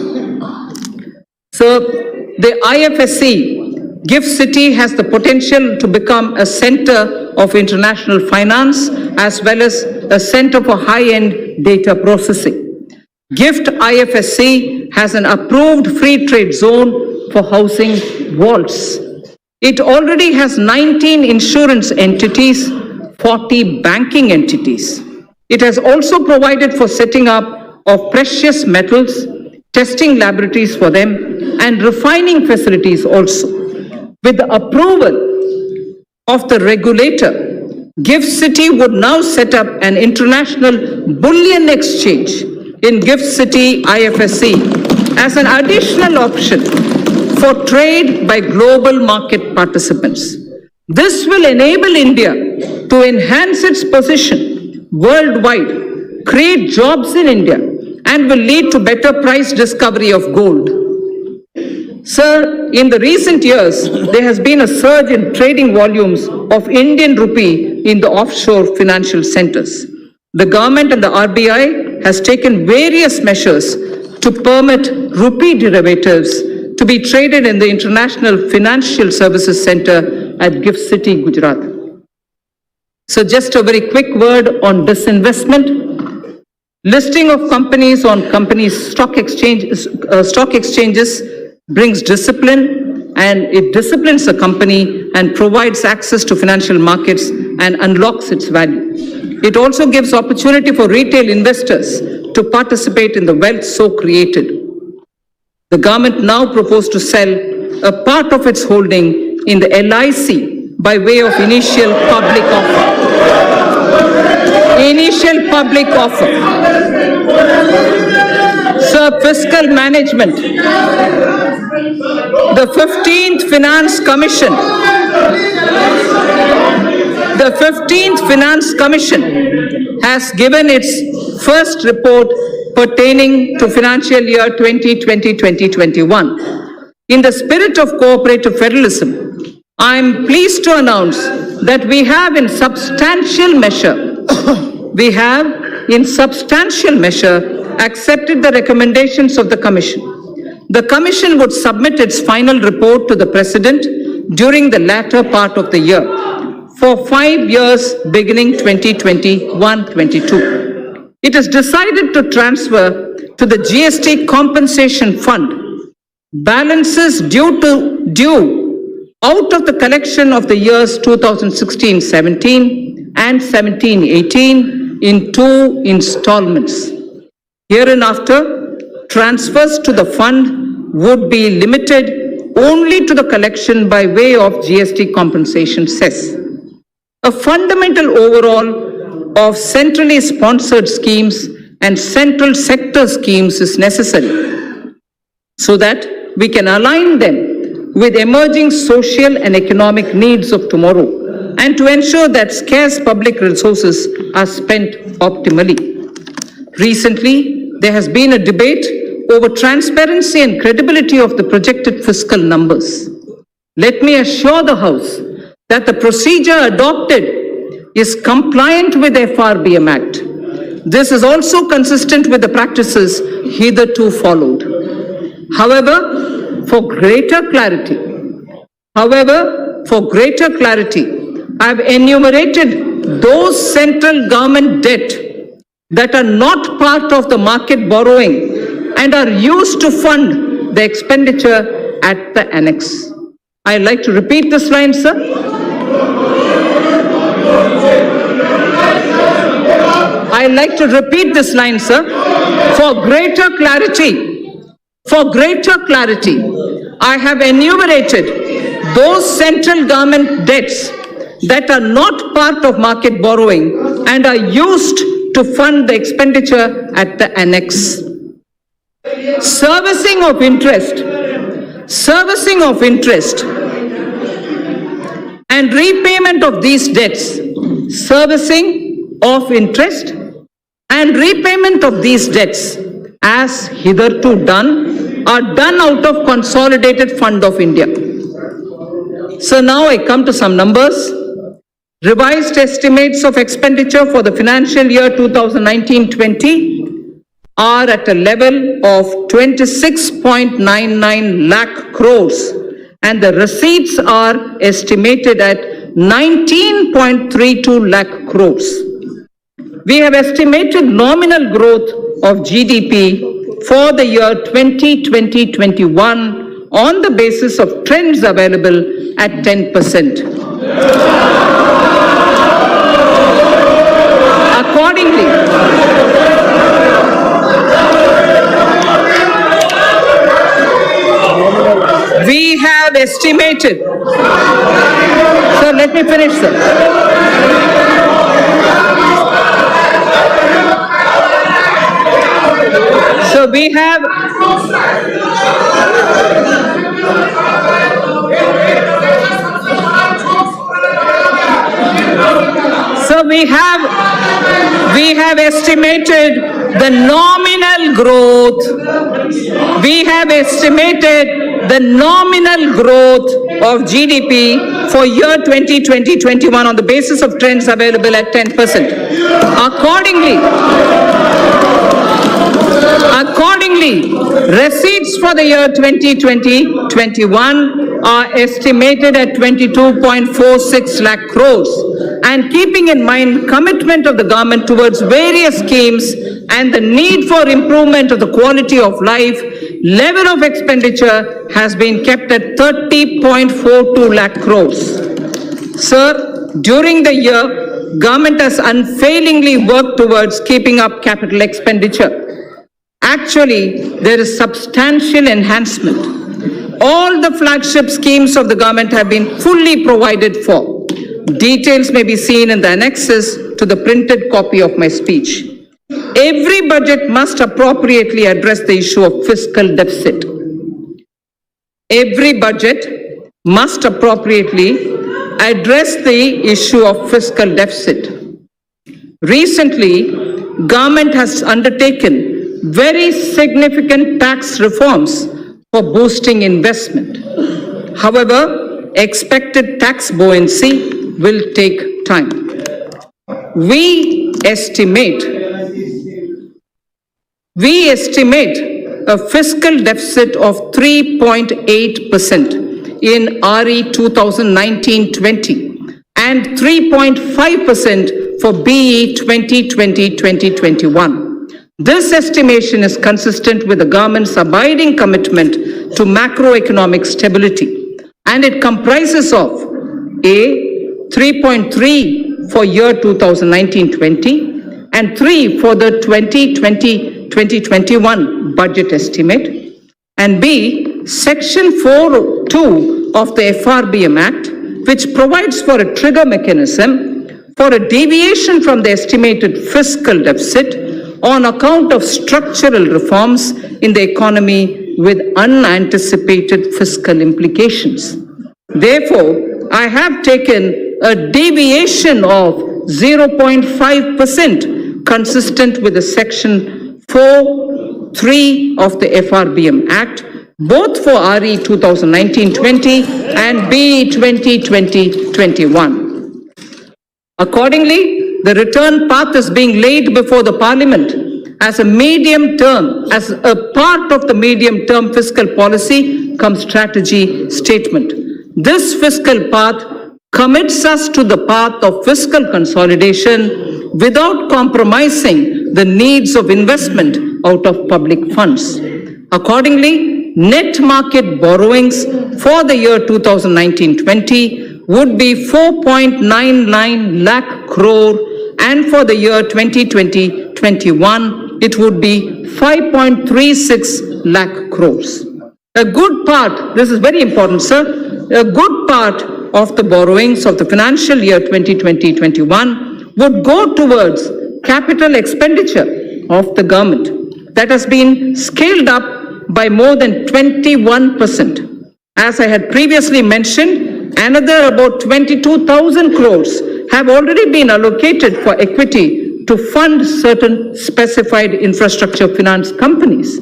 So the IFSC GIFT City has the potential to become a center of international finance as well as a center for high-end data processing. GIFT IFSC has an approved free trade zone for housing vaults. It already has 19 insurance entities, 40 banking entities. It has also provided for setting up of precious metals, testing laboratories for them, and refining facilities also. With the approval of the regulator, GIFT City would now set up an international bullion exchange in GIFT City IFSC as an additional option for trade by global market participants. This will enable India to enhance its position worldwide, create jobs in India, and will lead to better price discovery of gold. Sir, in the recent years, there has been a surge in trading volumes of Indian rupee in the offshore financial centers. The government and the RBI has taken various measures to permit rupee derivatives to be traded in the International Financial Services Center at GIFT City, Gujarat. So just a very quick word on disinvestment. Listing of companies on companies' stock exchanges brings discipline, and it disciplines a company and provides access to financial markets and unlocks its value. It also gives opportunity for retail investors to participate in the wealth so created. The government now proposes to sell a part of its holding in the LIC by way of initial public offer. Initial public offer. Sir, fiscal management. The 15th Finance Commission. The 15th Finance Commission has given its first report pertaining to financial year 2020-2021. In the spirit of cooperative federalism, I am pleased to announce that we have in substantial measure accepted the recommendations of the Commission. The Commission would submit its final report to the President during the latter part of the year for 5 years beginning 2021-22. It is decided to transfer to the GST Compensation Fund balances due out of the collection of the years 2016-17 and 17-18 in 2 installments. Hereinafter, transfers to the fund would be limited only to the collection by way of GST compensation cess. A fundamental overhaul of centrally sponsored schemes and central sector schemes is necessary so that we can align them with emerging social and economic needs of tomorrow and to ensure that scarce public resources are spent optimally. Recently, there has been a debate over transparency and credibility of the projected fiscal numbers. Let me assure the House that the procedure adopted is compliant with the FRBM Act. This is also consistent with the practices hitherto followed. However, for greater clarity, I have enumerated those central government debt that are not part of the market borrowing and are used to fund the expenditure at the annex. I'd like to repeat this line, sir. I'd like to repeat this line, sir. For greater clarity, I have enumerated those central government debts that are not part of market borrowing and are used to fund the expenditure at the annex. Servicing of interest and repayment of these debts, servicing of interest and repayment of these debts as hitherto done are done out of Consolidated Fund of India. So now I come to some numbers. Revised estimates of expenditure for the financial year 2019-20 are at a level of 26.99 lakh crores and the receipts are estimated at 19.32 lakh crores. We have estimated nominal growth of GDP for the year 2020-21 on the basis of trends available at 10%. Accordingly, we have estimated, so let me finish, sir. So we have estimated the nominal growth. We have estimated the nominal growth of GDP for year 2020-21 on the basis of trends available at 10%. Accordingly, receipts for the year 2020-21 are estimated at 22.46 lakh crores. And keeping in mind commitment of the government towards various schemes and the need for improvement of the quality of life, level of expenditure has been kept at 30.42 lakh crores. Sir, during the year, government has unfailingly worked towards keeping up capital expenditure. Actually, there is substantial enhancement. All the flagship schemes of the government have been fully provided for. Details may be seen in the annexes to the printed copy of my speech. Every budget must appropriately address the issue of fiscal deficit. Every budget must appropriately address the issue of fiscal deficit. Recently, government has undertaken very significant tax reforms for boosting investment. However, expected tax buoyancy will take time. We estimate a fiscal deficit of 3.8% in RE 2019-20 and 3.5% for BE 2020-2021. This estimation is consistent with the government's abiding commitment to macroeconomic stability, and it comprises of A, 3.3 for year 2019-20 and 3 for the 2020-2021 budget estimate, and B, Section 4(2) of the FRBM Act, which provides for a trigger mechanism for a deviation from the estimated fiscal deficit on account of structural reforms in the economy with unanticipated fiscal implications. Therefore, I have taken a deviation of 0.5% consistent with the Section 4(3) of the FRBM Act, both for RE 2019-20 and BE 2020-21. Accordingly, the return path is being laid before the Parliament as a part of the medium-term fiscal policy cum strategy statement. This fiscal path commits us to the path of fiscal consolidation without compromising the needs of investment out of public funds. Accordingly, net market borrowings for the year 2019-20 would be 4.99 lakh crore, and for the year 2020-21, it would be 5.36 lakh crores. A good part, this is very important, sir, a good part of the borrowings of the financial year 2020-21 would go towards capital expenditure of the government that has been scaled up by more than 21%. As I had previously mentioned, another about 22,000 crores have already been allocated for equity to fund certain specified infrastructure finance companies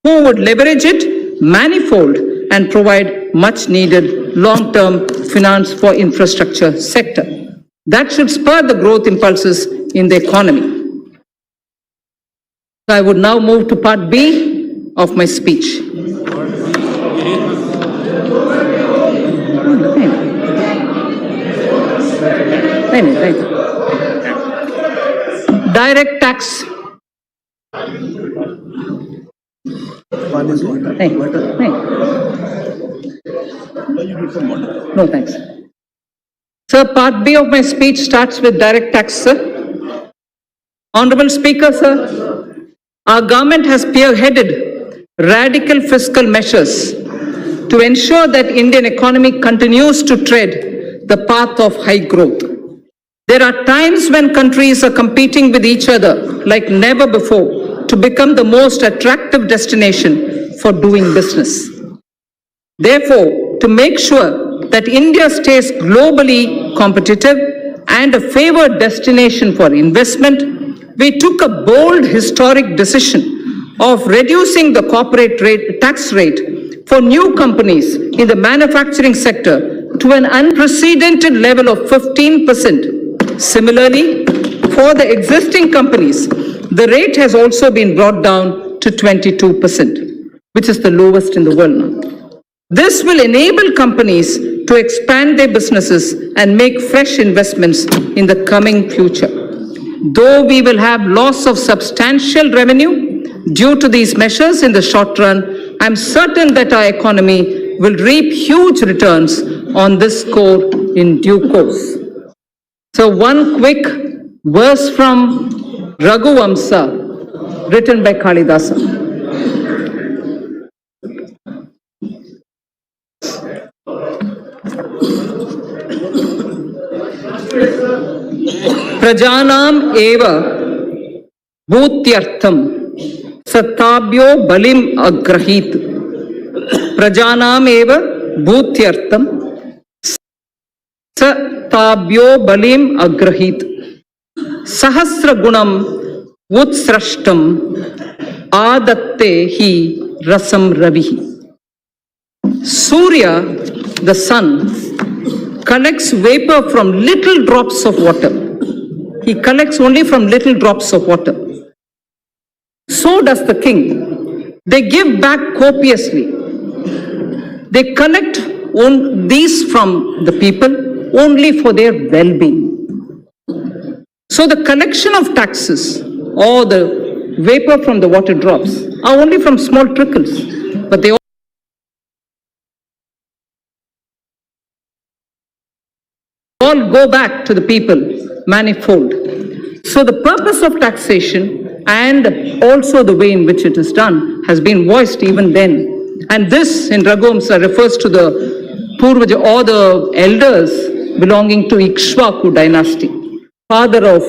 who would leverage it manifold and provide much needed long-term finance for infrastructure sector. That should spur the growth impulses in the economy. So I would now move to part B of my speech. Direct tax. No, thanks. Sir, part B of my speech starts with direct tax, sir. Honorable Speaker, sir, our government has spearheaded radical fiscal measures to ensure that Indian economy continues to tread the path of high growth. There are times when countries are competing with each other like never before to become the most attractive destination for doing business. Therefore, to make sure that India stays globally competitive and a favored destination for investment, we took a bold historic decision of reducing the corporate tax rate for new companies in the manufacturing sector to an unprecedented level of 15%. Similarly, for the existing companies, the rate has also been brought down to 22%, which is the lowest in the world now. This will enable companies to expand their businesses and make fresh investments in the coming future. Though we will have loss of substantial revenue due to these measures in the short run, I'm certain that our economy will reap huge returns on this score in due course. So one quick verse from Raghuvamsa, written by Kalidasa. Prajanam eva bhutyartham satabhyo balim agrahit. Prajanam eva bhutyartham satabhyo balim agrahit. Sahasra gunam utsrashtam adatte hi rasam ravihi. Surya, the sun, collects vapor from little drops of water. He collects only from little drops of water. So does the king. They give back copiously. They collect these from the people only for their well-being. So the collection of taxes or the vapor from the water drops are only from small trickles, but they all go back to the people manifold. So the purpose of taxation and also the way in which it is done has been voiced even then. And this in Raghuvamsa refers to the Purvaja or the elders belonging to Ikshvaku dynasty, father of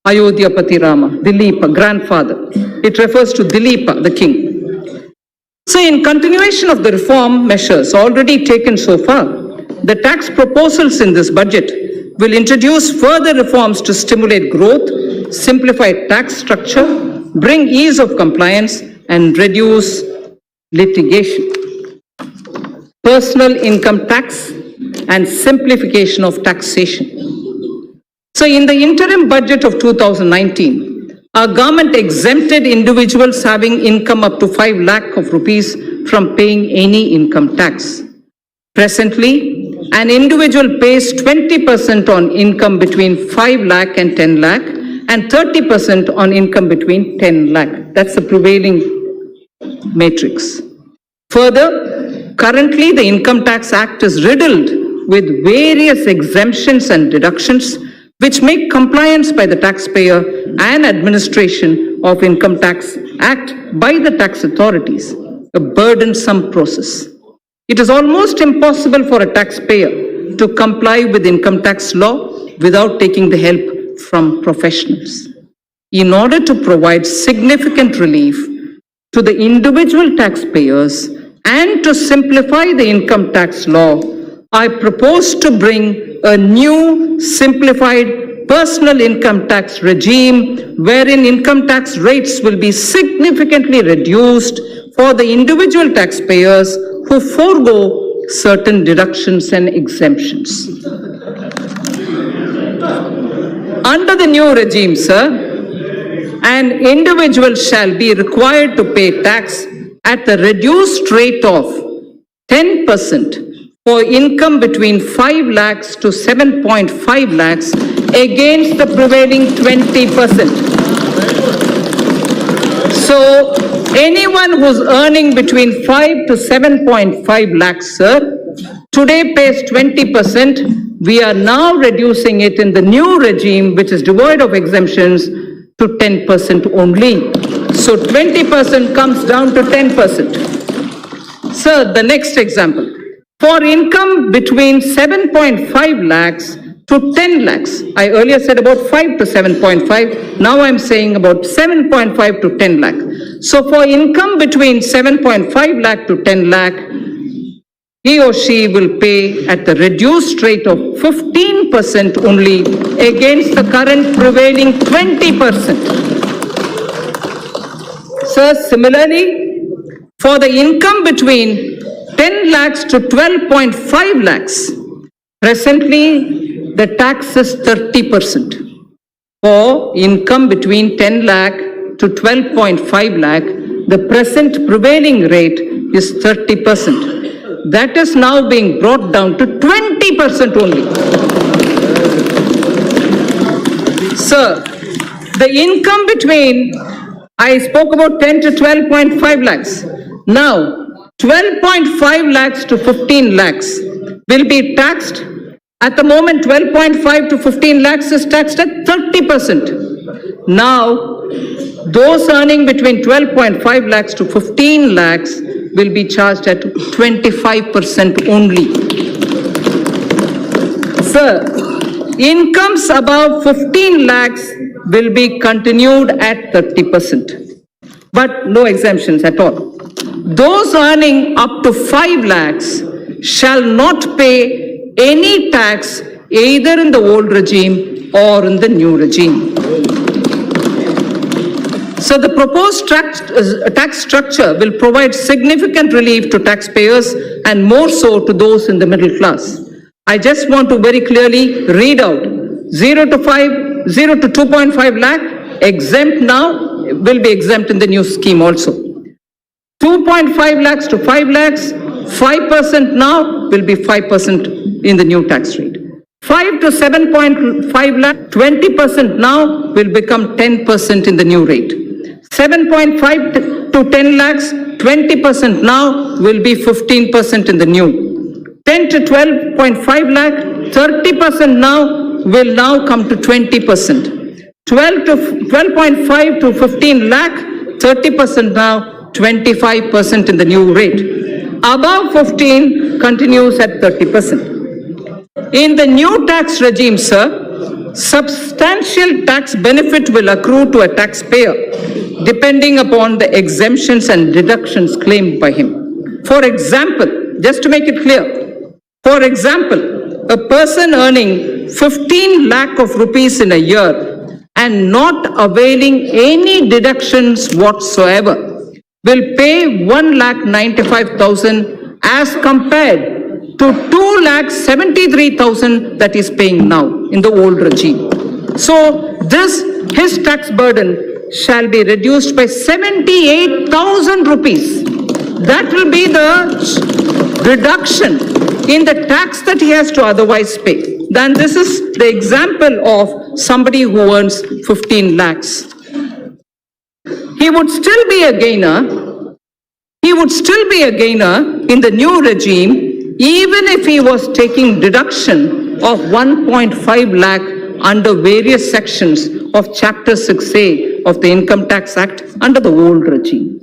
Ayodhyapati Rama, Dilipa, grandfather. It refers to Dilipa, the king. So in continuation of the reform measures already taken so far, the tax proposals in this budget will introduce further reforms to stimulate growth, simplify tax structure, bring ease of compliance, and reduce litigation. Personal income tax and simplification of taxation. So in the interim budget of 2019, our government exempted individuals having income up to 5 lakh of rupees from paying any income tax. Presently, an individual pays 20% on income between 5 lakh and 10 lakh and 30% on income between 10 lakh. That's the prevailing matrix. Further, currently the Income Tax Act is riddled with various exemptions and deductions which make compliance by the taxpayer and administration of Income Tax Act by the tax authorities a burdensome process. It is almost impossible for a taxpayer to comply with income tax law without taking the help from professionals. In order to provide significant relief to the individual taxpayers and to simplify the income tax law, I propose to bring a new simplified personal income tax regime wherein income tax rates will be significantly reduced for the individual taxpayers who forego certain deductions and exemptions. Under the new regime, sir, an individual shall be required to pay tax at the reduced rate of 10% for income between 5 lakhs to 7.5 lakhs against the prevailing 20%. So, anyone who's earning between 5 to 7.5 lakhs, sir, today pays 20%. We are now reducing it in the new regime, which is devoid of exemptions, to 10% only. So 20% comes down to 10%. Sir, the next example. For income between 7.5 lakhs to 10 lakhs, I earlier said about 5 to 7.5, now I'm saying about 7.5 to 10 lakh. So for income between 7.5 lakh to 10 lakh, he or she will pay at the reduced rate of 15% only against the current prevailing 20%. Sir, similarly, for the income between 10 lakhs to 12.5 lakhs, presently the tax is 30%. For income between 10 lakh to 12.5 lakh, the present prevailing rate is 30%. That is now being brought down to 20% only. Sir, the income between, I spoke about 10 to 12.5 lakhs. Now, 12.5 lakhs to 15 lakhs will be taxed. At the moment, 12.5 to 15 lakhs is taxed at 30%. Now, those earning between 12.5 lakhs to 15 lakhs will be charged at 25% only. Sir, incomes above 15 lakhs will be continued at 30%, but no exemptions at all. Those earning up to 5 lakhs shall not pay any tax either in the old regime or in the new regime. So the proposed tax structure will provide significant relief to taxpayers and more so to those in the middle class. I just want to very clearly read out 0 to 2.5 lakh exempt now, will be exempt in the new scheme also. 2.5 lakhs to 5 lakhs, 5% now will be 5% in the new tax rate. 5 to 7.5 lakh, 20% now will become 10% in the new rate. 7.5 to 10 lakhs, 20% now will be 15% in the new. 10 to 12.5 lakh, 30% now will now come to 20%. 12.5 to 15 lakh, 30% now, 25% in the new rate. Above 15 continues at 30%. In the new tax regime, sir, substantial tax benefit will accrue to a taxpayer depending upon the exemptions and deductions claimed by him. For example, just to make it clear, for example, a person earning 15 lakh of rupees in a year and not availing any deductions whatsoever will pay 1,95,000 as compared to 2,73,000 that is paying now in the old regime. So his tax burden shall be reduced by 78,000 rupees. That will be the reduction in the tax that he has to otherwise pay. Then this is the example of somebody who earns 15 lakhs. He would still be a gainer. He would still be a gainer in the new regime, even if he was taking deduction of 1.5 lakh under various sections of Chapter 6A of the Income Tax Act under the old regime.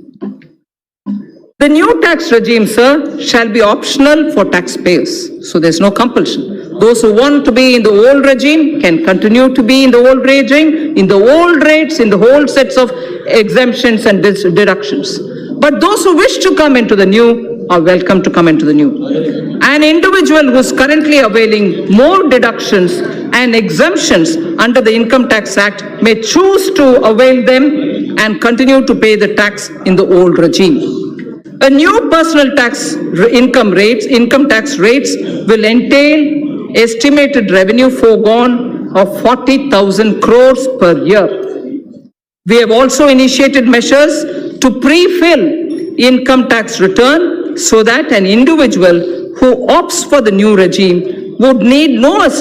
The new tax regime, sir, shall be optional for taxpayers. So there's no compulsion. Those who want to be in the old regime can continue to be in the old regime, in the old rates, in the whole sets of exemptions and deductions. But those who wish to come into the new are welcome to come into the new. An individual who is currently availing more deductions and exemptions under the Income Tax Act may choose to avail them and continue to pay the tax in the old regime. A new personal tax income tax rates will entail estimated revenue foregone of 40,000 crores per year. We have also initiated measures to pre-fill income tax return so that an individual who opts for the new regime would need no assistance